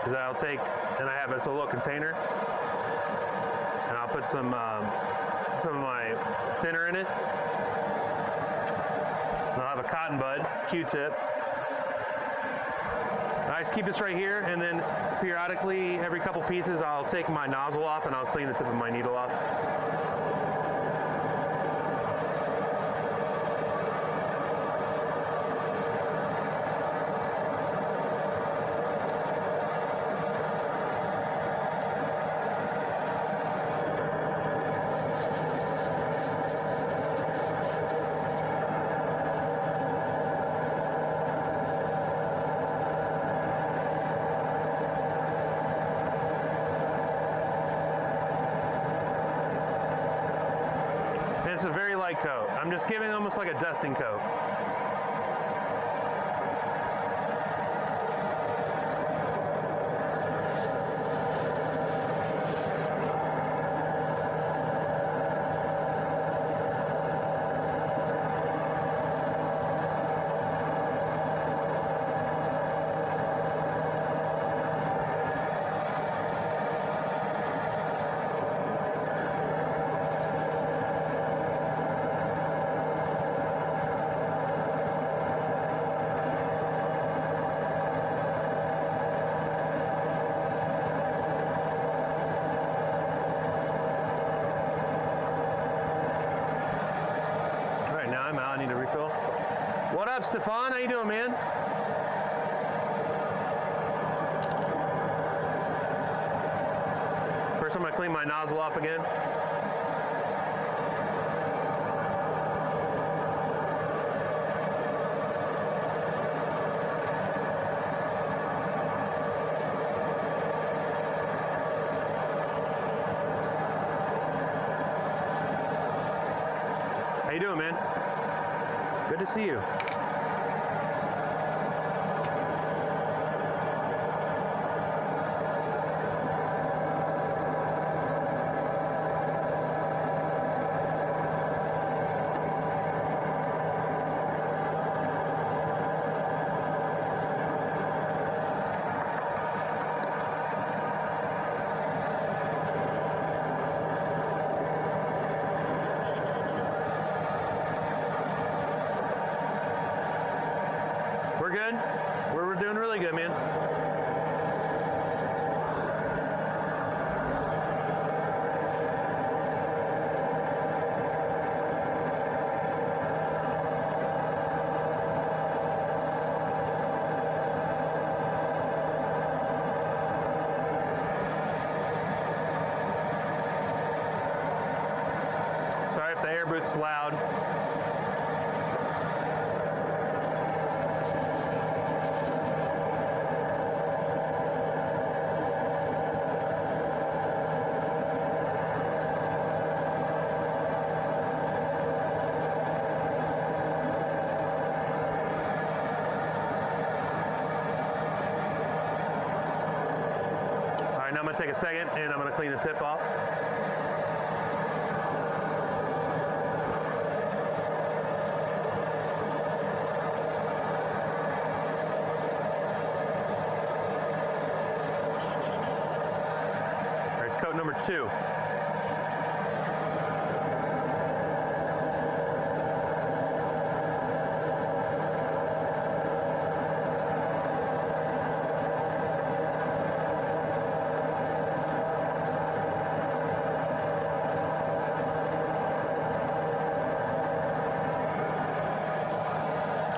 is I'll take, and I have this little container, and I'll put some of my thinner in it. And I'll have a cotton bud, Q-tip. I I just keep this right here, and then periodically, every couple pieces, I'll take my nozzle off and I'll clean the tip of my needle off. It's a very light coat. I'm just giving almost like a dusting coat. What up, Stefan? How you doing, man? First, I'm gonna clean my nozzle off again. How you doing, man? Good to see you. We're good. We're doing really good, man. Sorry if the air boot's loud. Now I'm going to take a second and I'm going to clean the tip off. There's coat number 2.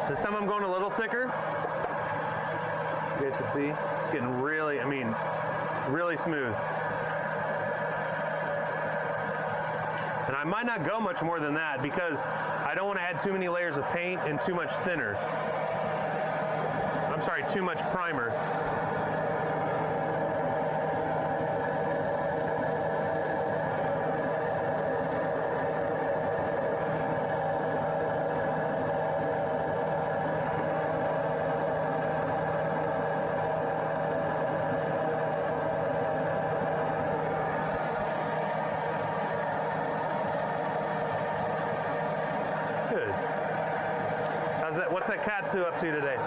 This time I'm going a little thicker. You guys can see, it's getting really, really smooth. And I might not go much more than that because I don't want to add too many layers of paint and too much thinner. I'm sorry, too much primer. Good. What's that katsu up to today?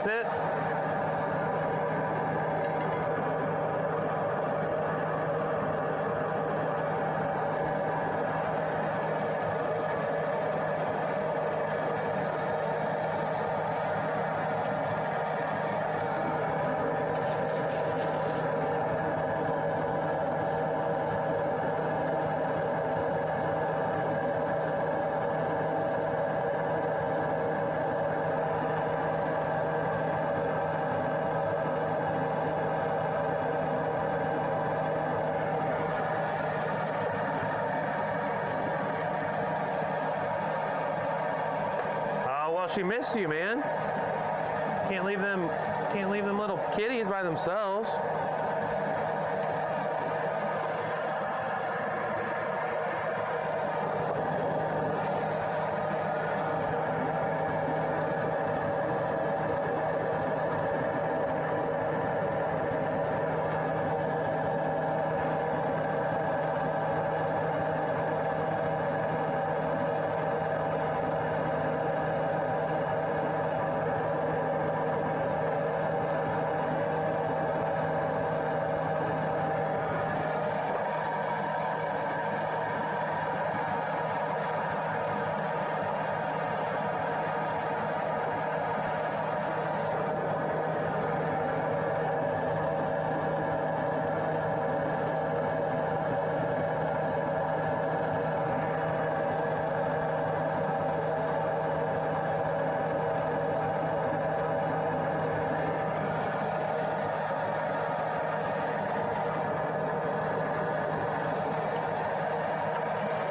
tip. Well, she missed you, man. Can't leave them little kitties by themselves.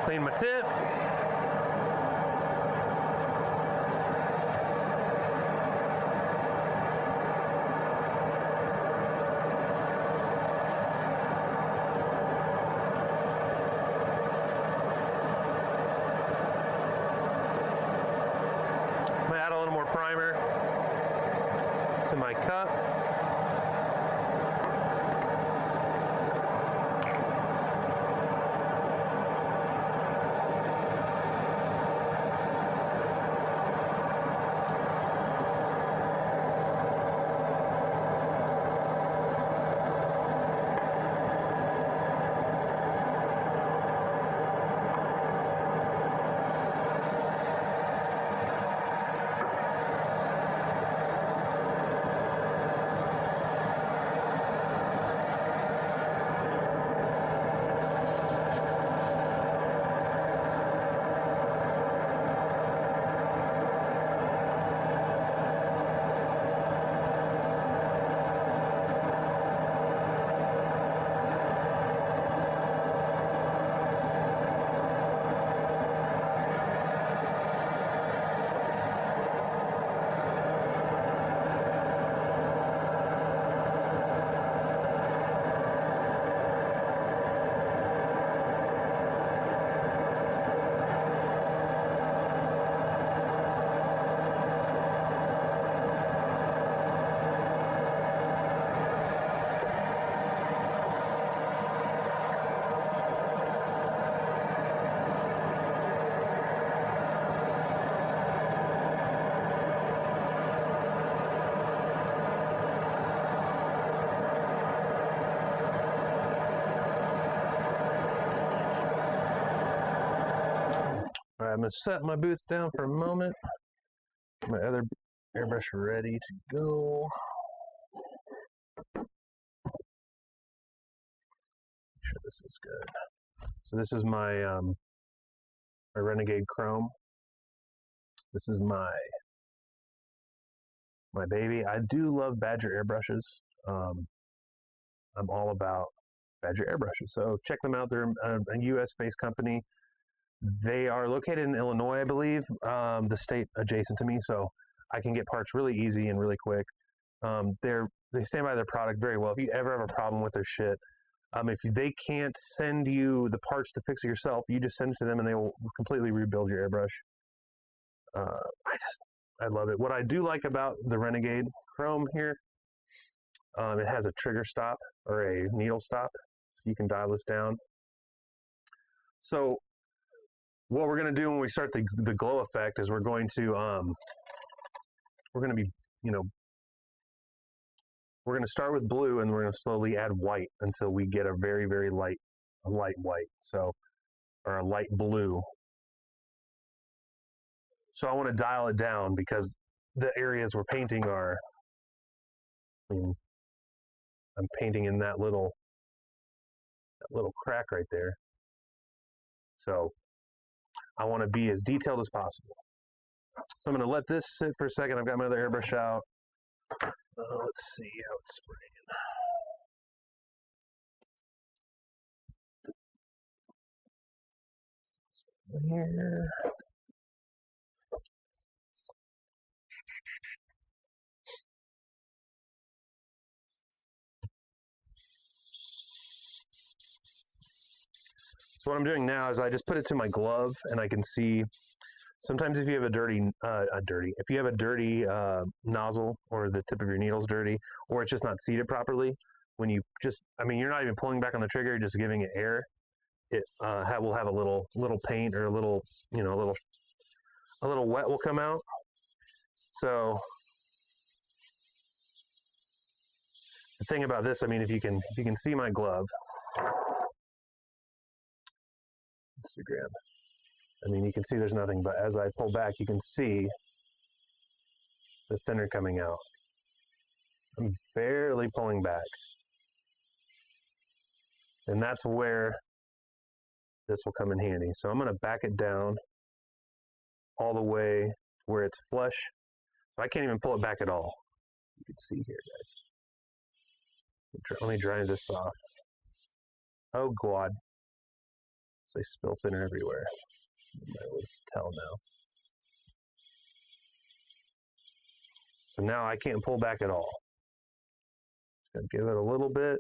Clean my tip. I'm gonna add a little more primer to my cup. All right, I'm gonna set my boots down for a moment. My other airbrush ready to go. Make sure this is good. So this is my my Renegade Chrome. This is my baby. I do love Badger airbrushes. I'm all about Badger airbrushes. So check them out. They're a US-based company. They are located in Illinois, I believe, the state adjacent to me, so I can get parts really easy and really quick. They stand by their product very well. If you ever have a problem with their shit, if they can't send you the parts to fix it yourself, you just send it to them and they will completely rebuild your airbrush. I love it. What I do like about the Renegade Chrome here, it has a trigger stop or a needle stop, so you can dial this down. So what we're going to do when we start the glow effect is we're going to be, we're going to start with blue and we're going to slowly add white until we get a very, very light white. So, or a light blue. So I want to dial it down because the areas we're painting are, I'm painting in that little crack right there. So I want to be as detailed as possible. So I'm going to let this sit for a second. I've got my other airbrush out. Let's see how it's spraying. Here. So what I'm doing now is I just put it to my glove, and I can see. Sometimes if you have a dirty nozzle, or the tip of your needle's dirty, or it's just not seated properly, when you you're not even pulling back on the trigger, you're just giving it air. It will have a little paint, or a little wet will come out. So the thing about this, if you can see my glove, Instagram. You can see there's nothing, but as I pull back, you can see the thinner coming out. I'm barely pulling back. And that's where this will come in handy. So I'm going to back it down all the way where it's flush. So I can't even pull it back at all. You can see here, guys. Let me dry this off. Oh, God. So I spill thinner everywhere. Let's tell now. So now I can't pull back at all. Just gonna give it a little bit.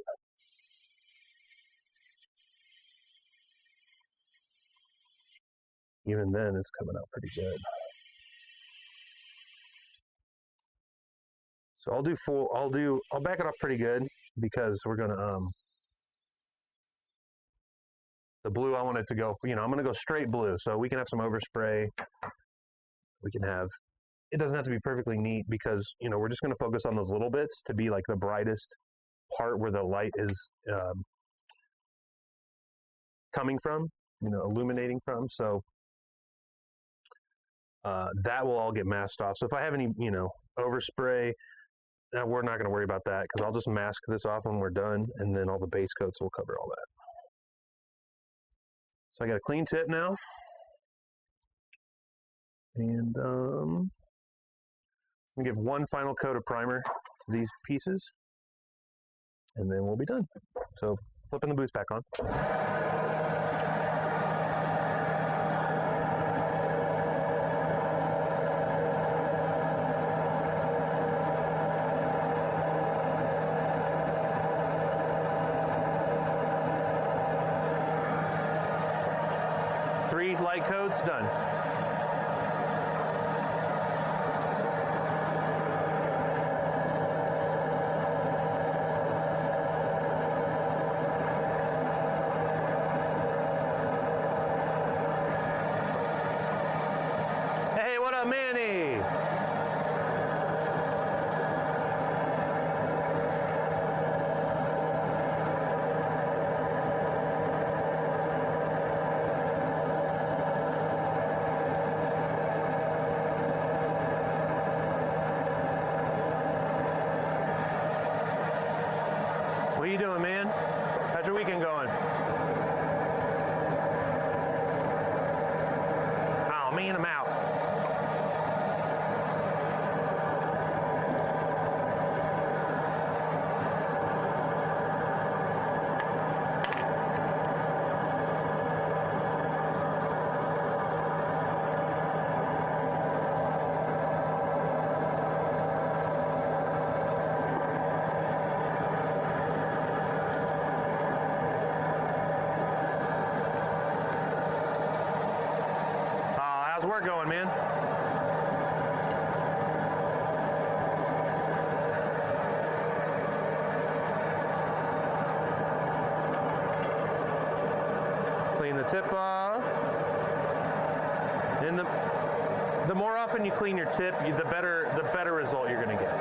Even then, it's coming out pretty good. So I'll back it off pretty good, because we're gonna the blue, I want it to go, I'm going to go straight blue. So we can have some overspray. It doesn't have to be perfectly neat, because, we're just going to focus on those little bits to be like the brightest part where the light is coming from, illuminating from. So that will all get masked off. So if I have any, overspray, we're not going to worry about that, because I'll just mask this off when we're done, and then all the base coats will cover all that. So I got a clean tip now, and I'm gonna give one final coat of primer to these pieces, and then we'll be done. So flipping the boots back on. Light coats done. Hey, what up, Manny? What are you doing, man? How's your weekend going? Oh, man, I'm out. How's work going, man? Clean the tip off. And the more often you clean your tip, the better result you're going to get.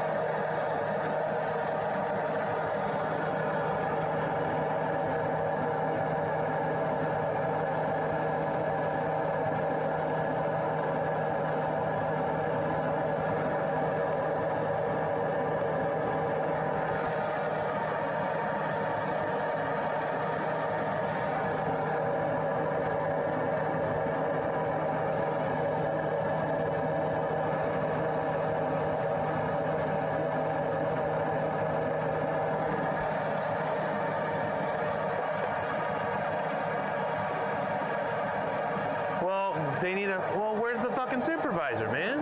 they need a... Well, where's the fucking supervisor, man?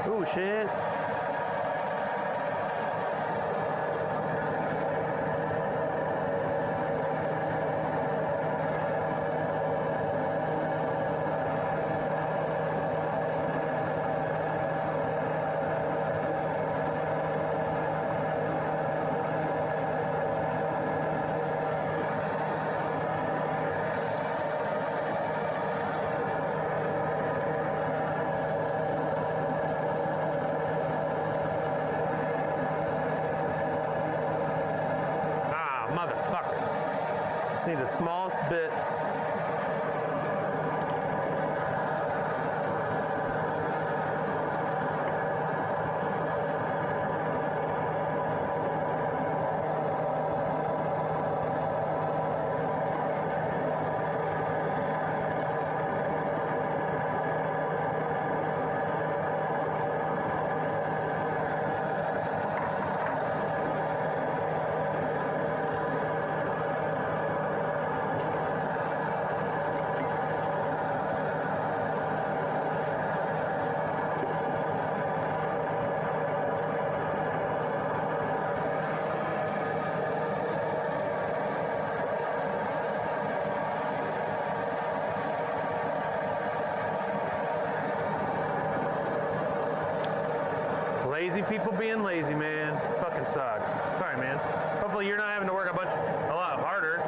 Oh, shit. See the smallest bit. Lazy people being lazy, man. It fucking sucks. Sorry, man. Hopefully you're not having to work a lot harder.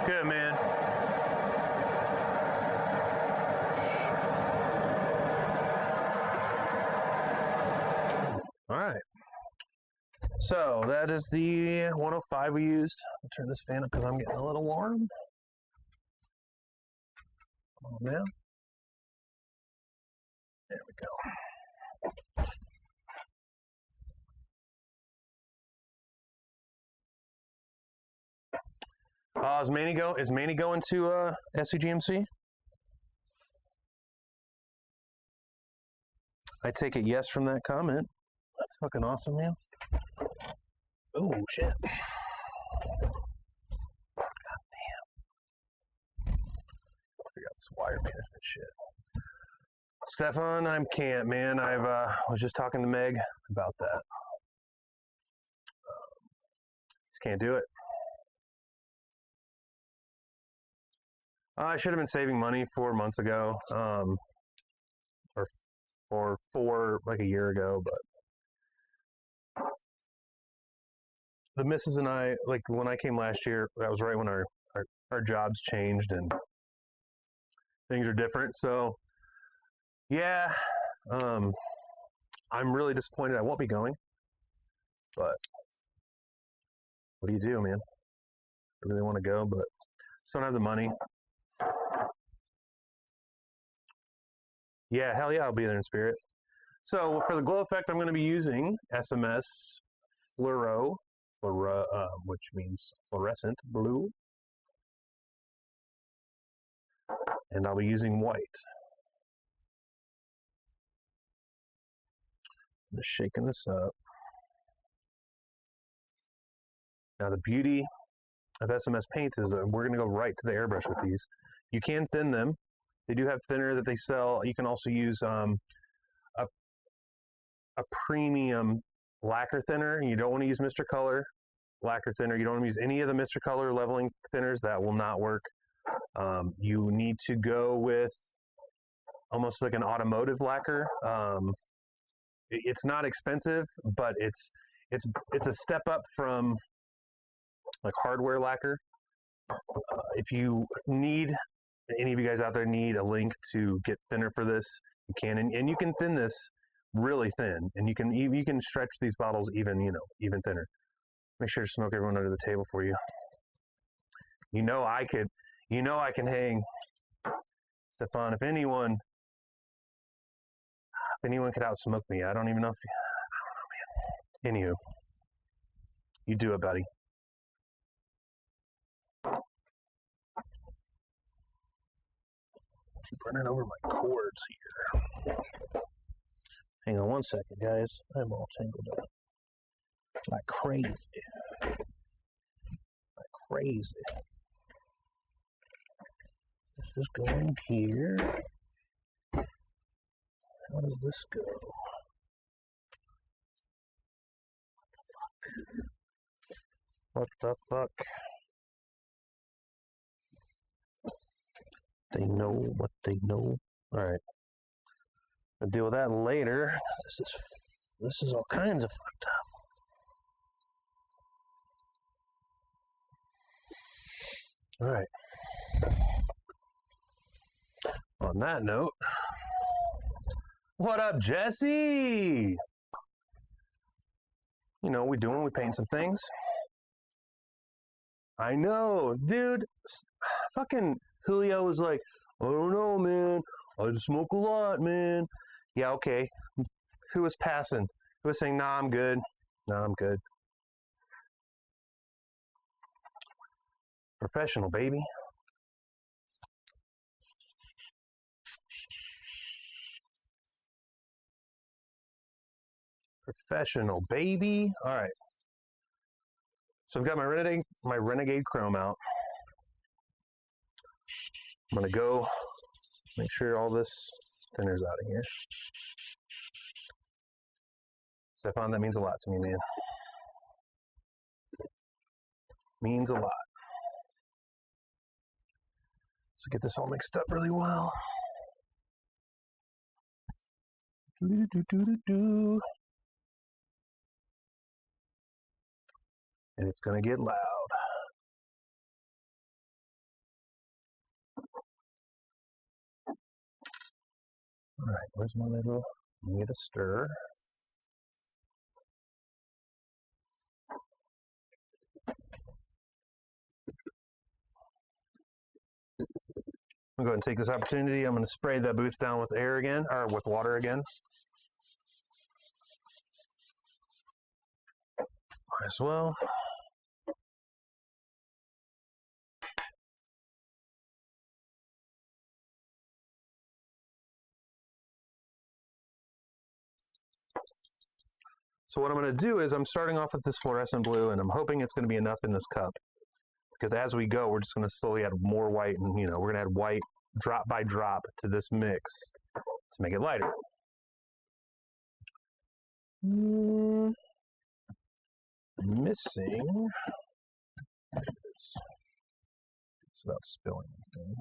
Good, man. All right. So that is the 105 we used. I'll turn this fan up because I'm getting a little warm. Come on now. There we go. Is Manny going to SCGMC? I take it yes from that comment. That's fucking awesome, man. Oh shit. God damn. Figure out this wire management shit. Stefan, I can't, man. I was just talking to Meg about that. Just can't do it. I should have been saving money 4 months ago, or like a year ago, but the missus and I, like when I came last year, that was right when our jobs changed and things are different. So yeah, I'm really disappointed. I won't be going, but what do you do, man? I really want to go, but just don't have the money. Yeah, hell yeah, I'll be there in spirit. So for the glow effect, I'm going to be using SMS Fluoro, which means fluorescent blue. And I'll be using white. I'm just shaking this up. Now the beauty of SMS paints is that we're going to go right to the airbrush with these. You can thin them. They do have thinner that they sell. You can also use a premium lacquer thinner. You don't want to use Mr. Color lacquer thinner. You don't want to use any of the Mr. Color leveling thinners. That will not work. You need to go with almost like an automotive lacquer. It's not expensive, but it's a step up from like hardware lacquer. If you need, any of you guys out there need a link to get thinner for this, you can, and you can thin this really thin, and you can stretch these bottles even thinner. Make sure to smoke everyone under the table for you. I can hang, Stefan. If anyone could outsmoke me, I don't even know if I don't know, man. Anywho, you do it, buddy. Keep running over my cords here. Hang on one second, guys. I'm all tangled up. Like crazy. Like crazy. This is going here. How does this go? What the fuck? They know what they know. Alright. I'll deal with that later. This is all kinds of fucked up. Alright. On that note, what up, Jesse? We paint some things. I know, dude. Fucking Julio was like, I don't know, man. I just smoke a lot, man. Yeah, okay. Who was passing? Who was saying, nah, I'm good. Nah, I'm good. Professional, baby. Professional, baby. All right. So I've got my Renegade Chrome out. I'm going to go make sure all this thinner's out of here. Stefan, that means a lot to me, man. Means a lot. So get this all mixed up really well. Do-do-do-do-do-do. And it's going to get loud. All right, where's my little, need a stir. I'm going to go ahead and take this opportunity. I'm going to spray that booth down with air again, or with water again. As well. So what I'm going to do is I'm starting off with this fluorescent blue, and I'm hoping it's going to be enough in this cup. Because as we go, we're just going to slowly add more white, and we're going to add white drop by drop to this mix to make it lighter. Missing. It's without spilling anything.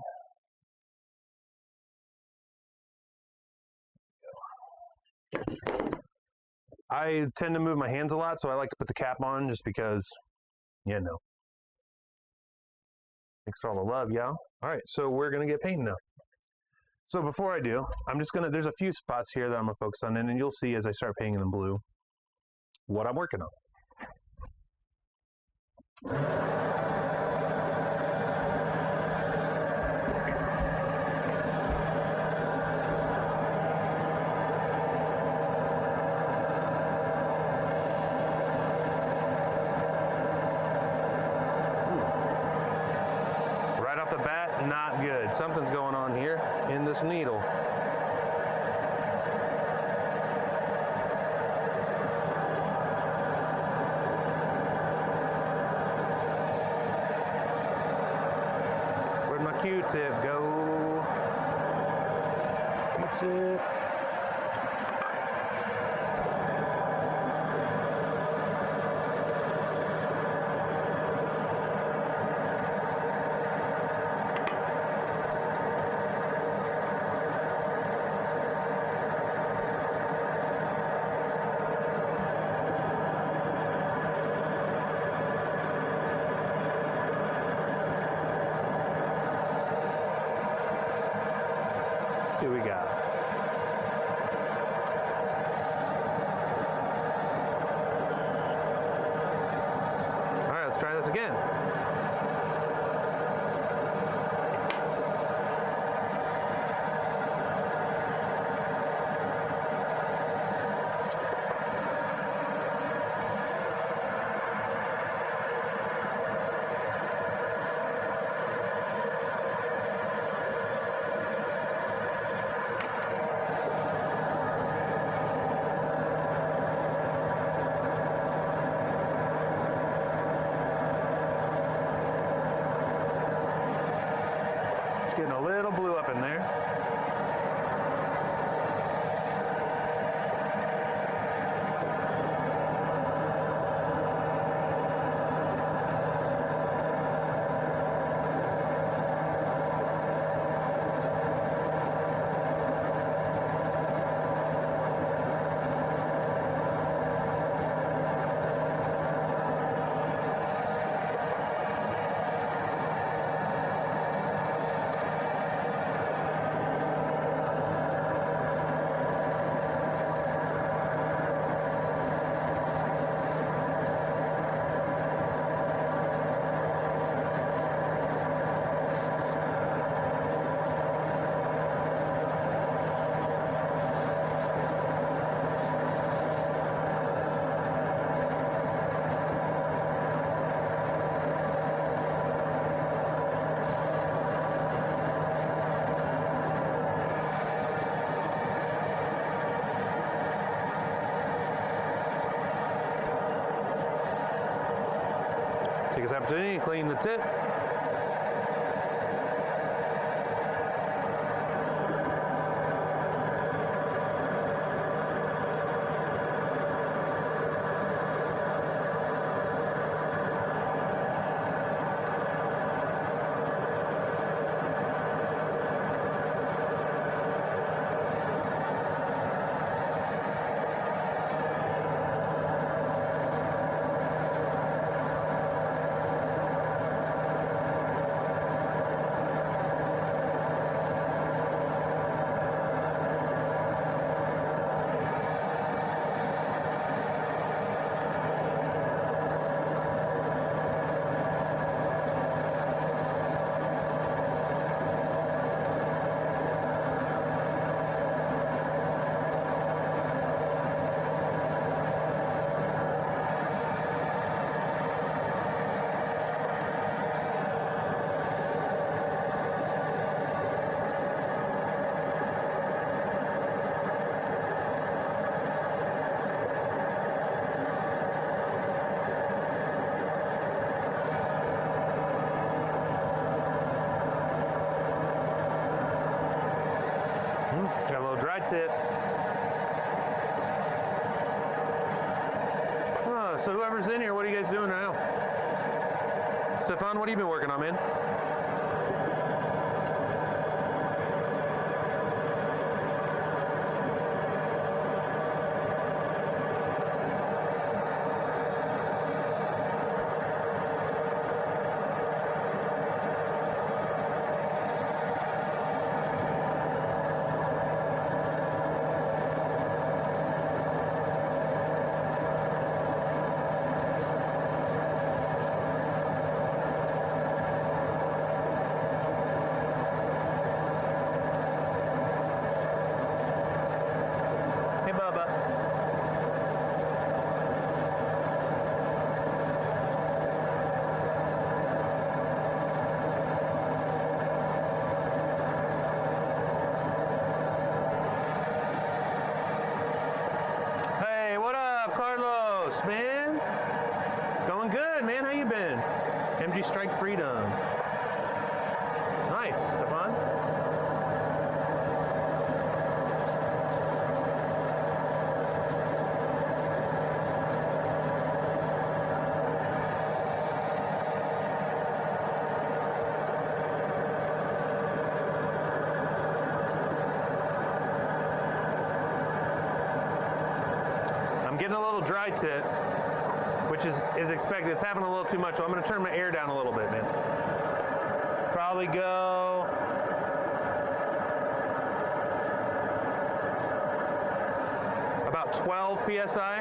I tend to move my hands a lot, so I like to put the cap on just because, Thanks for all the love, y'all. All right, so we're going to get painting now. So before I do, there's a few spots here that I'm going to focus on, and then you'll see as I start painting them blue what I'm working on. something's going on here in this needle. Where'd my Q-tip go? Q-tip. See what we got. All right, let's try this again. Getting a little blue up in there. Take this opportunity to clean the tip. Got a little dry tip. Oh, so whoever's in here, what are you guys doing now? Stefan, what have you been working on, man? Ghost, man. It's going good, man. How you been? MG Strike Freedom. Nice, Stefan. I'm getting a little dry tip, which is expected. It's happening a little too much, so I'm going to turn my air down a little bit, man. Probably go about 12 psi.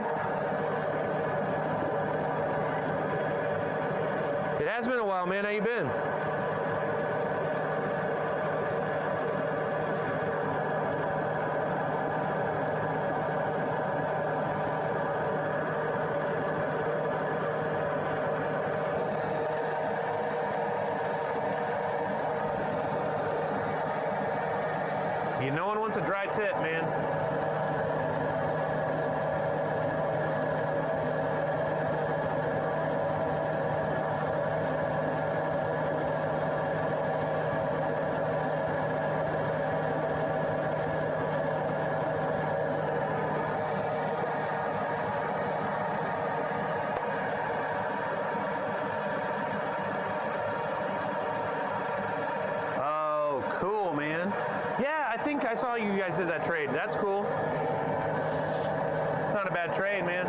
It has been a while, man. How you been? No one wants a dry tip, man. Oh, cool, man. Yeah, I think I saw you guys did that trade. That's cool. It's not a bad trade, man.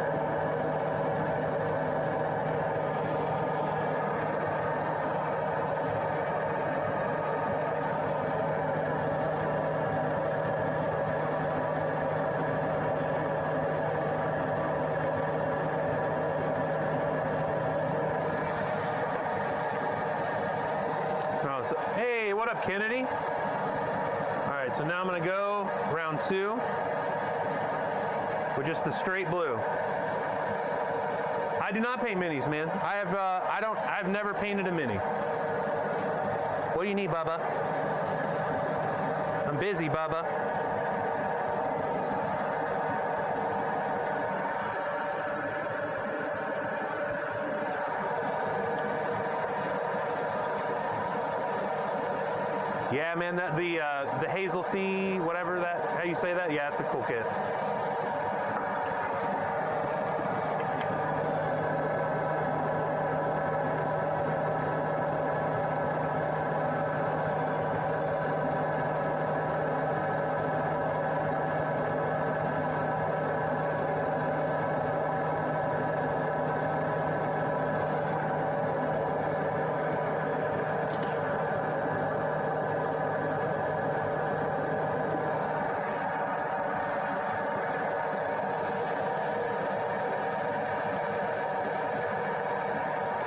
Oh, so, hey, what up, Kennedy? So now I'm going to go round 2 with just the straight blue. I do not paint minis, man. I've never painted a mini. What do you need, Bubba? I'm busy, Bubba. Yeah, man, the Hazel Fee, whatever how you say that? Yeah, it's a cool kit.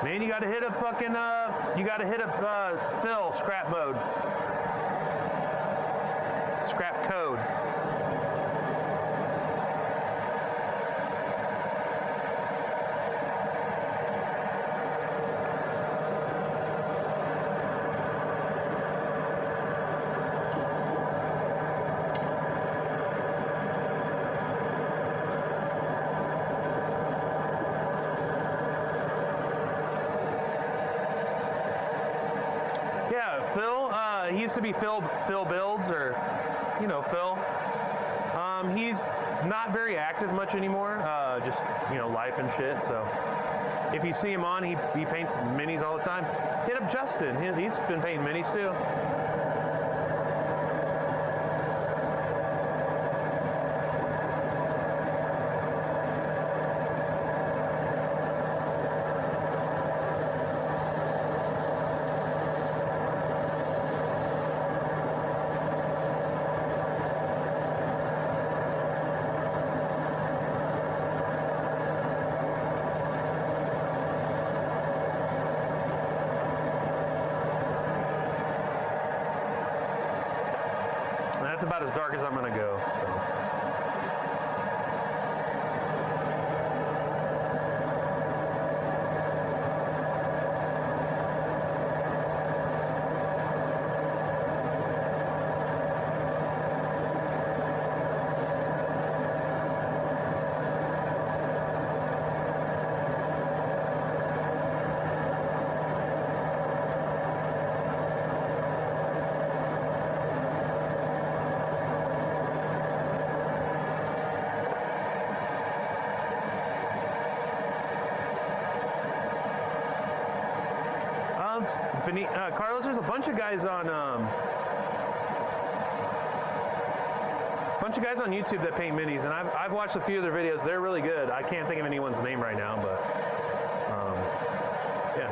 Man, you gotta hit up Phil, scrap mode. Scrap code. Phil, he used to be Phil Builds, or, you know, Phil. He's not very active much anymore, just, you know, life and shit, so if you see him on, he paints minis all the time. Hit up Justin, he's been painting minis too. That's about as dark as I'm going to go. Carlos, there's a bunch of guys on YouTube that paint minis, and I've watched a few of their videos. They're really good. I can't think of anyone's name right now, but yeah.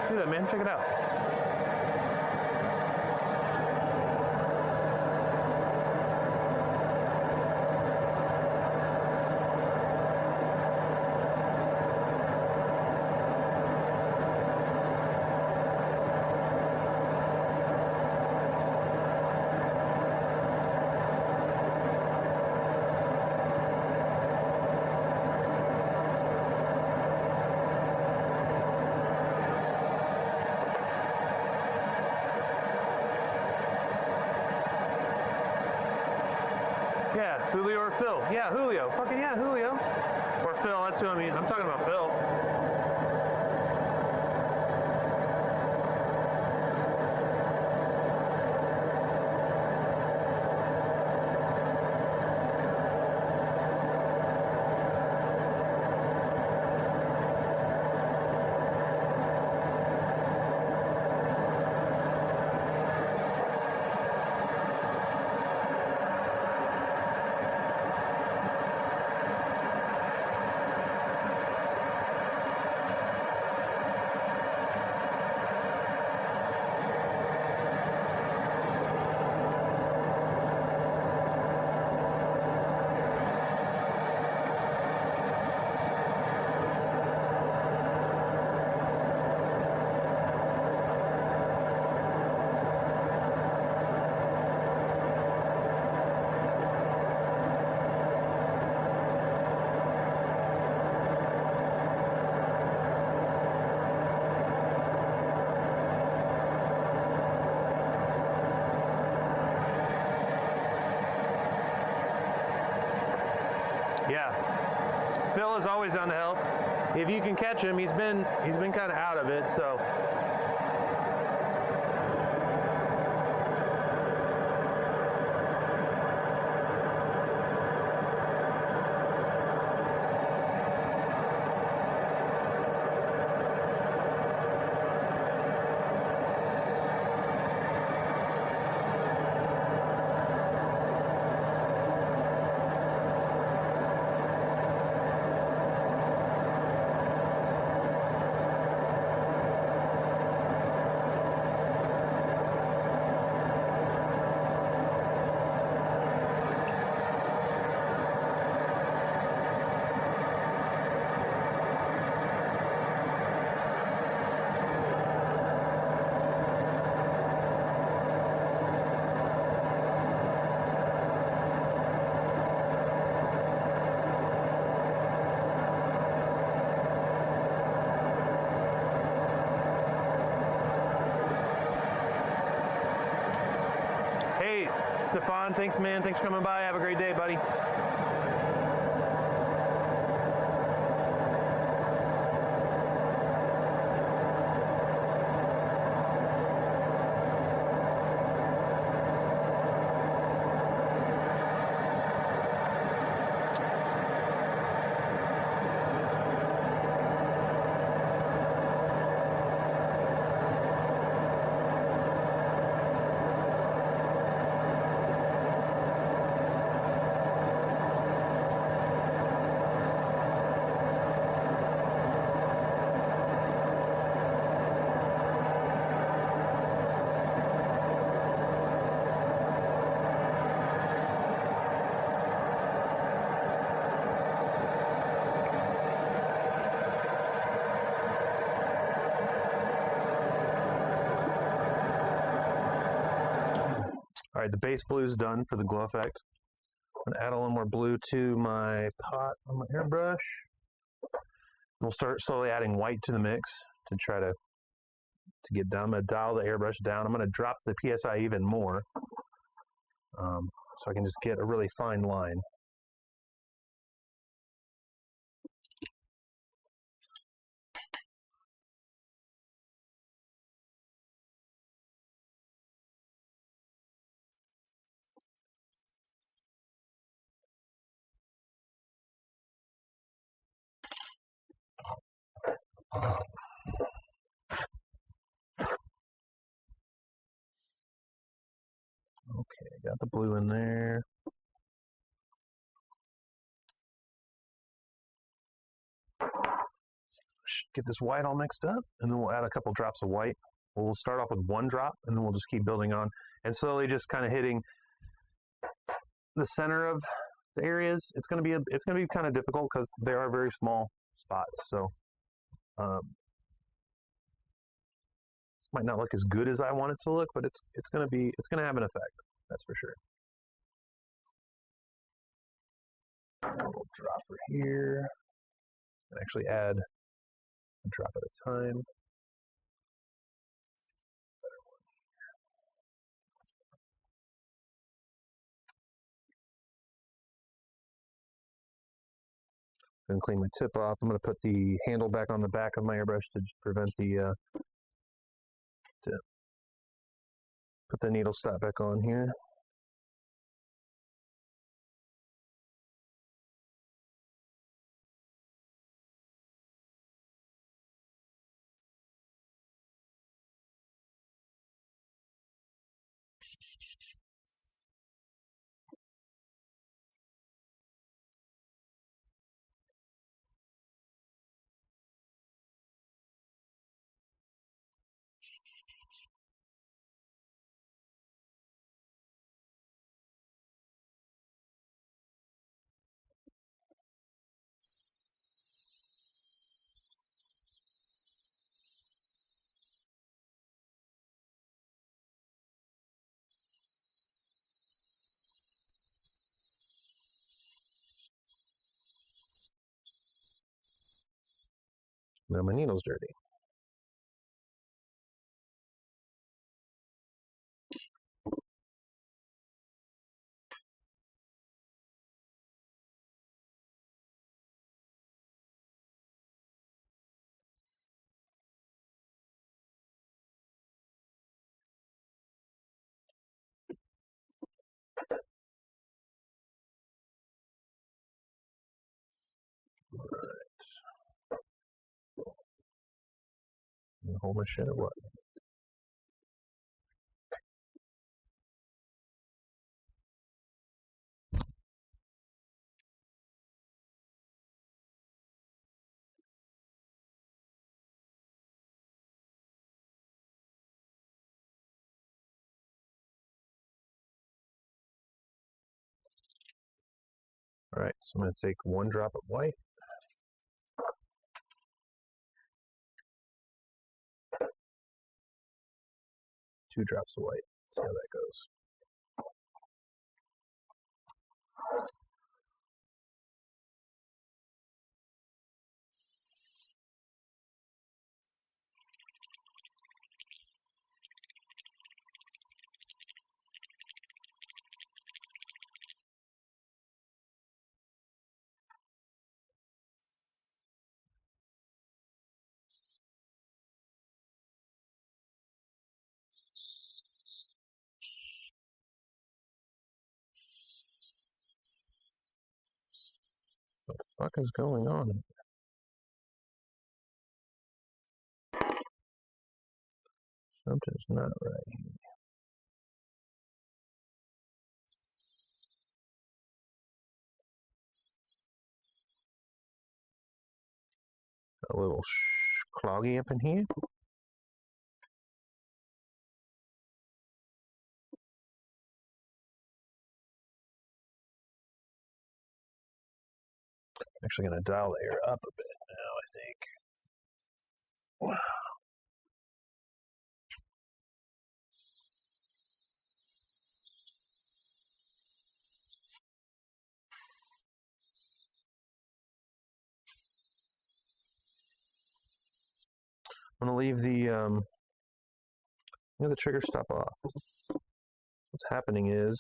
Do that, man. Check it out. Yeah, Julio or Phil. Yeah, Julio. Fucking yeah, Julio. Or Phil, that's who I mean. I'm talking about Phil. Yes. Phil is always down to help. If you can catch him, he's been kind of out of it, so. Stefan, thanks, man. Thanks for coming by. Have a great day, buddy. right, the base blue is done for the glow effect. I'm going to add a little more blue to my pot on my airbrush. We'll start slowly adding white to the mix to try to get down. I'm going to dial the airbrush down. I'm going to drop the PSI even more so I can just get a really fine line. Okay, got the blue in there. Get this white all mixed up, and then we'll add a couple drops of white. We'll start off with one drop, and then we'll just keep building on, and slowly just kind of hitting the center of the areas. It's going to be kind of difficult because they are very small spots. So this might not look as good as I want it to look, but it's going to have an effect. That's for sure. A little dropper here. And actually add a drop at a time. Then clean my tip off. I'm going to put the handle back on the back of my airbrush to prevent the to put the needle stop back on here. Now my needle's dirty. Hold my shit or what? All right, so I'm going to take one drop of white. Two drops of white. See how that goes. What the fuck is going on? Something's not right. A little cloggy up in here. Actually going to dial the air up a bit now, I think. Wow. I'm gonna leave the trigger stop off. What's happening is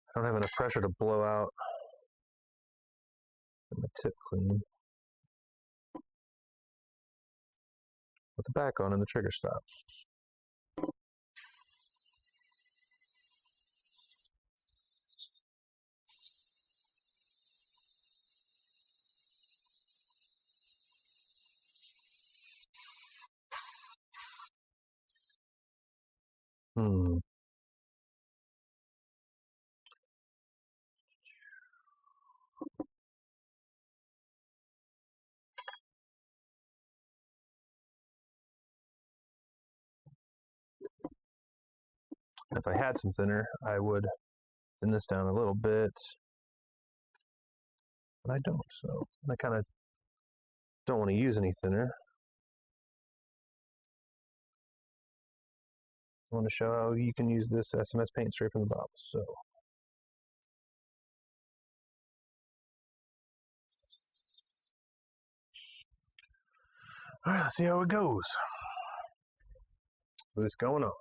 I don't have enough pressure to blow out the tip clean. Put the back on and the trigger stop. If I had some thinner, I would thin this down a little bit, but I don't, so I kind of don't want to use any thinner. I want to show how you can use this SMS paint straight from the bottle. So all right, let's see how it goes. What's going on?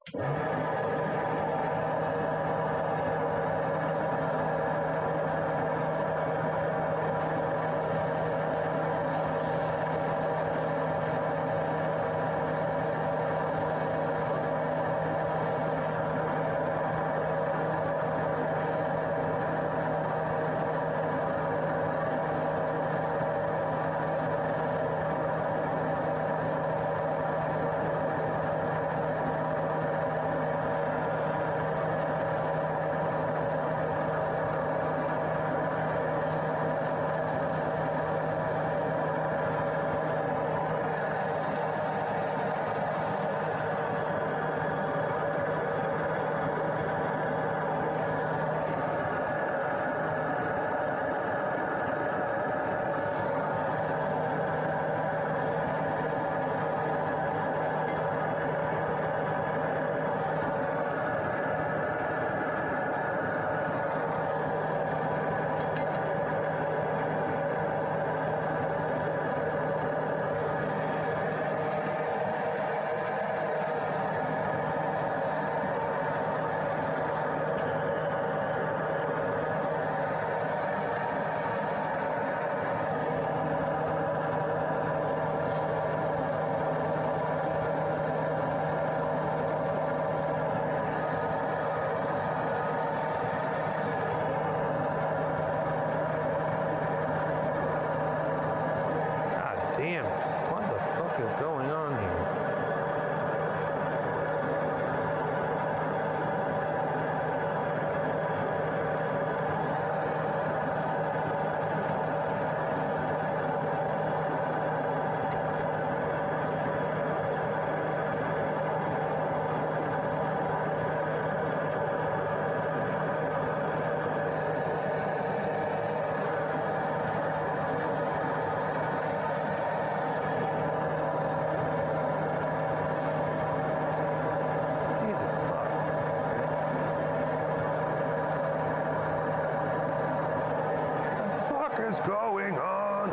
Going on.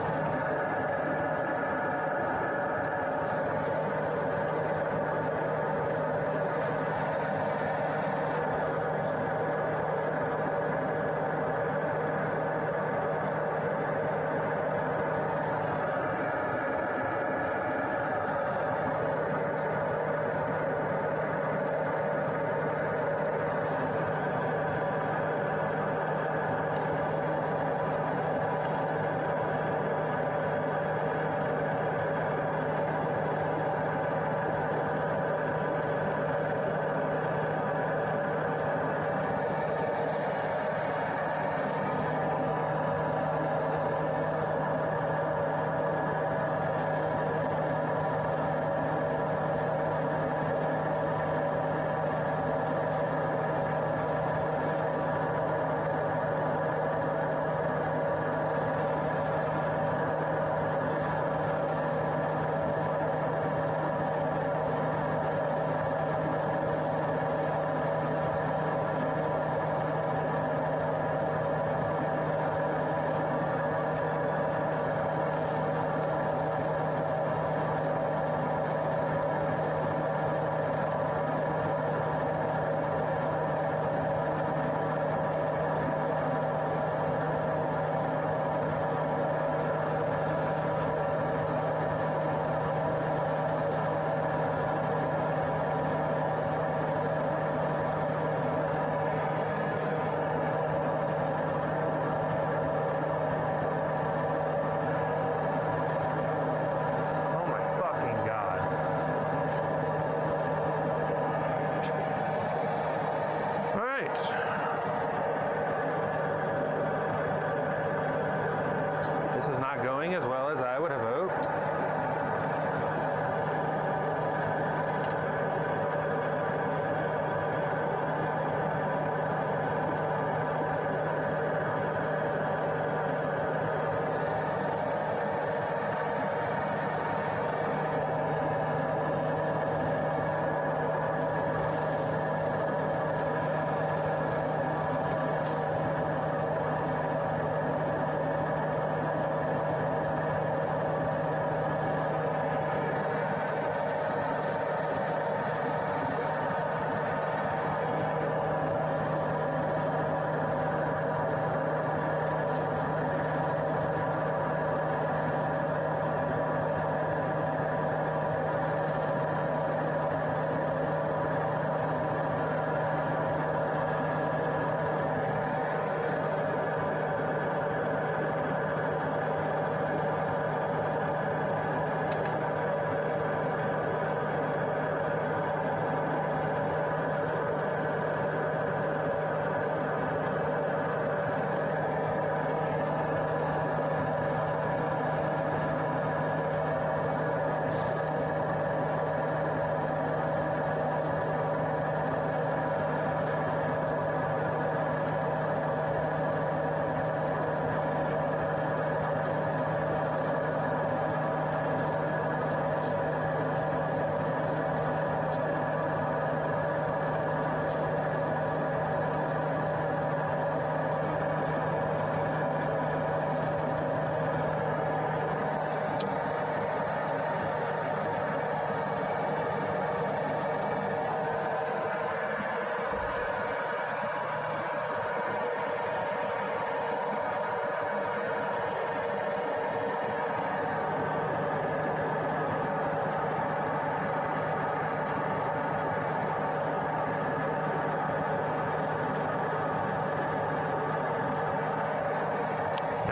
this is not going as well as I would have hoped.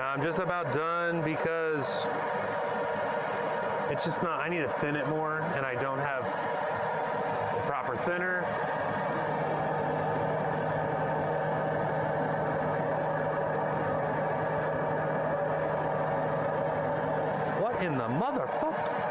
I'm just about done because it's just not, I need to thin it more and I don't have the proper thinner. What in the motherfucker?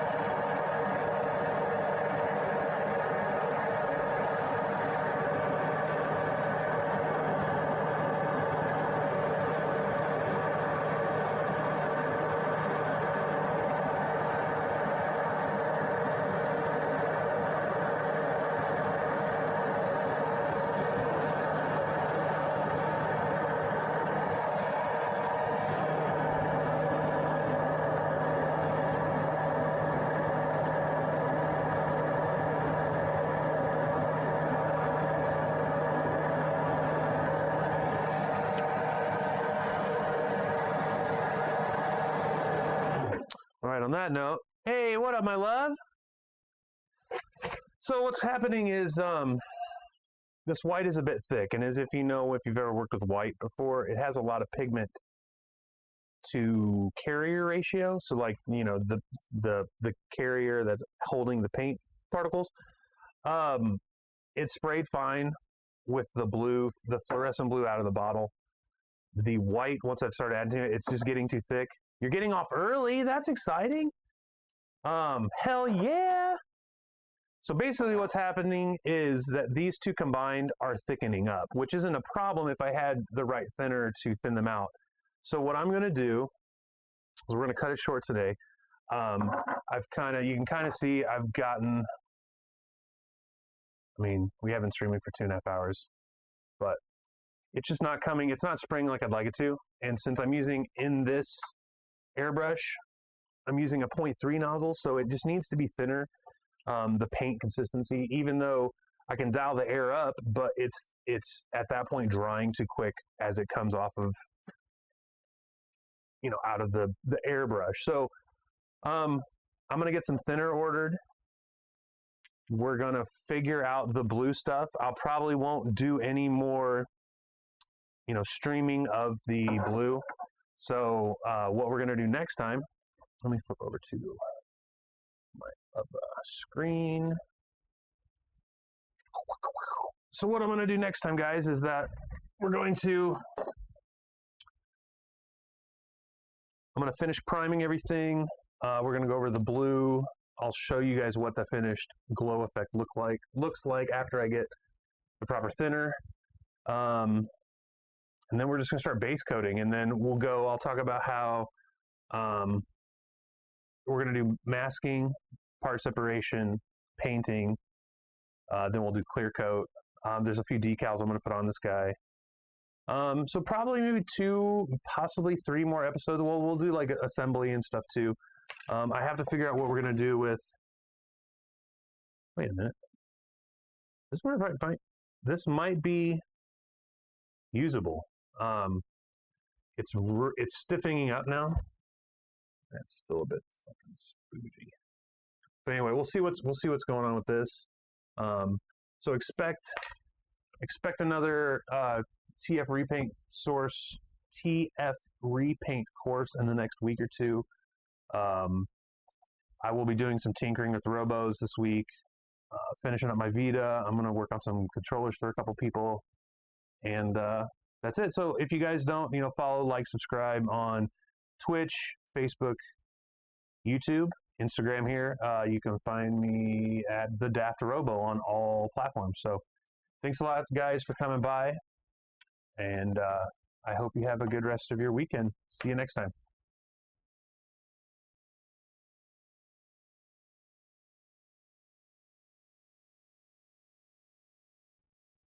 All right, on that note, hey, what up, my love? So what's happening is this white is a bit thick, and as if you know, if you've ever worked with white before, it has a lot of pigment to carrier ratio. So like, you know, the carrier that's holding the paint particles, it sprayed fine with the blue, the fluorescent blue out of the bottle. The white, once I've started adding to it, it's just getting too thick. You're getting off early. That's exciting. Hell yeah. So basically what's happening is that these two combined are thickening up, which isn't a problem if I had the right thinner to thin them out. So what I'm going to do is we're going to cut it short today. You can kind of see I've gotten, I mean, we have been streaming for 2.5 hours, but it's just not coming. It's not spraying like I'd like it to. And since I'm using in this airbrush, I'm using a 0.3 nozzle, so it just needs to be thinner, the paint consistency, even though I can dial the air up, but it's at that point drying too quick as it comes off of, you know, out of the airbrush. So I'm gonna get some thinner ordered. We're gonna figure out the blue stuff. I'll probably won't do any more, you know, streaming of the blue. So what we're gonna do next time, let me flip over to my screen. So what I'm gonna do next time, guys, is that I'm I'm going to finish priming everything. We're going to go over the blue. I'll show you guys what the finished glow effect looks like after I get the proper thinner. And then we're just going to start base coating, and then I'll talk about how we're going to do masking, part separation, painting, then we'll do clear coat. There's a few decals I'm going to put on this guy. So probably maybe 2, possibly 3 more episodes. Well, we'll do like assembly and stuff too. I have to figure out what we're going to do with, wait a minute. This might be usable. It's stiffening up now. That's still a bit fucking spooky. But anyway, we'll see what's going on with this. So expect another TF Repaint course in the next week or 2. I will be doing some tinkering with Robos this week, finishing up my Vita. I'm going to work on some controllers for a couple people, and that's it. So if you guys don't, follow, like, subscribe on Twitch, Facebook, YouTube, Instagram here, you can find me at the Daft Robo on all platforms. So thanks a lot, guys, for coming by, and I hope you have a good rest of your weekend. See you next time.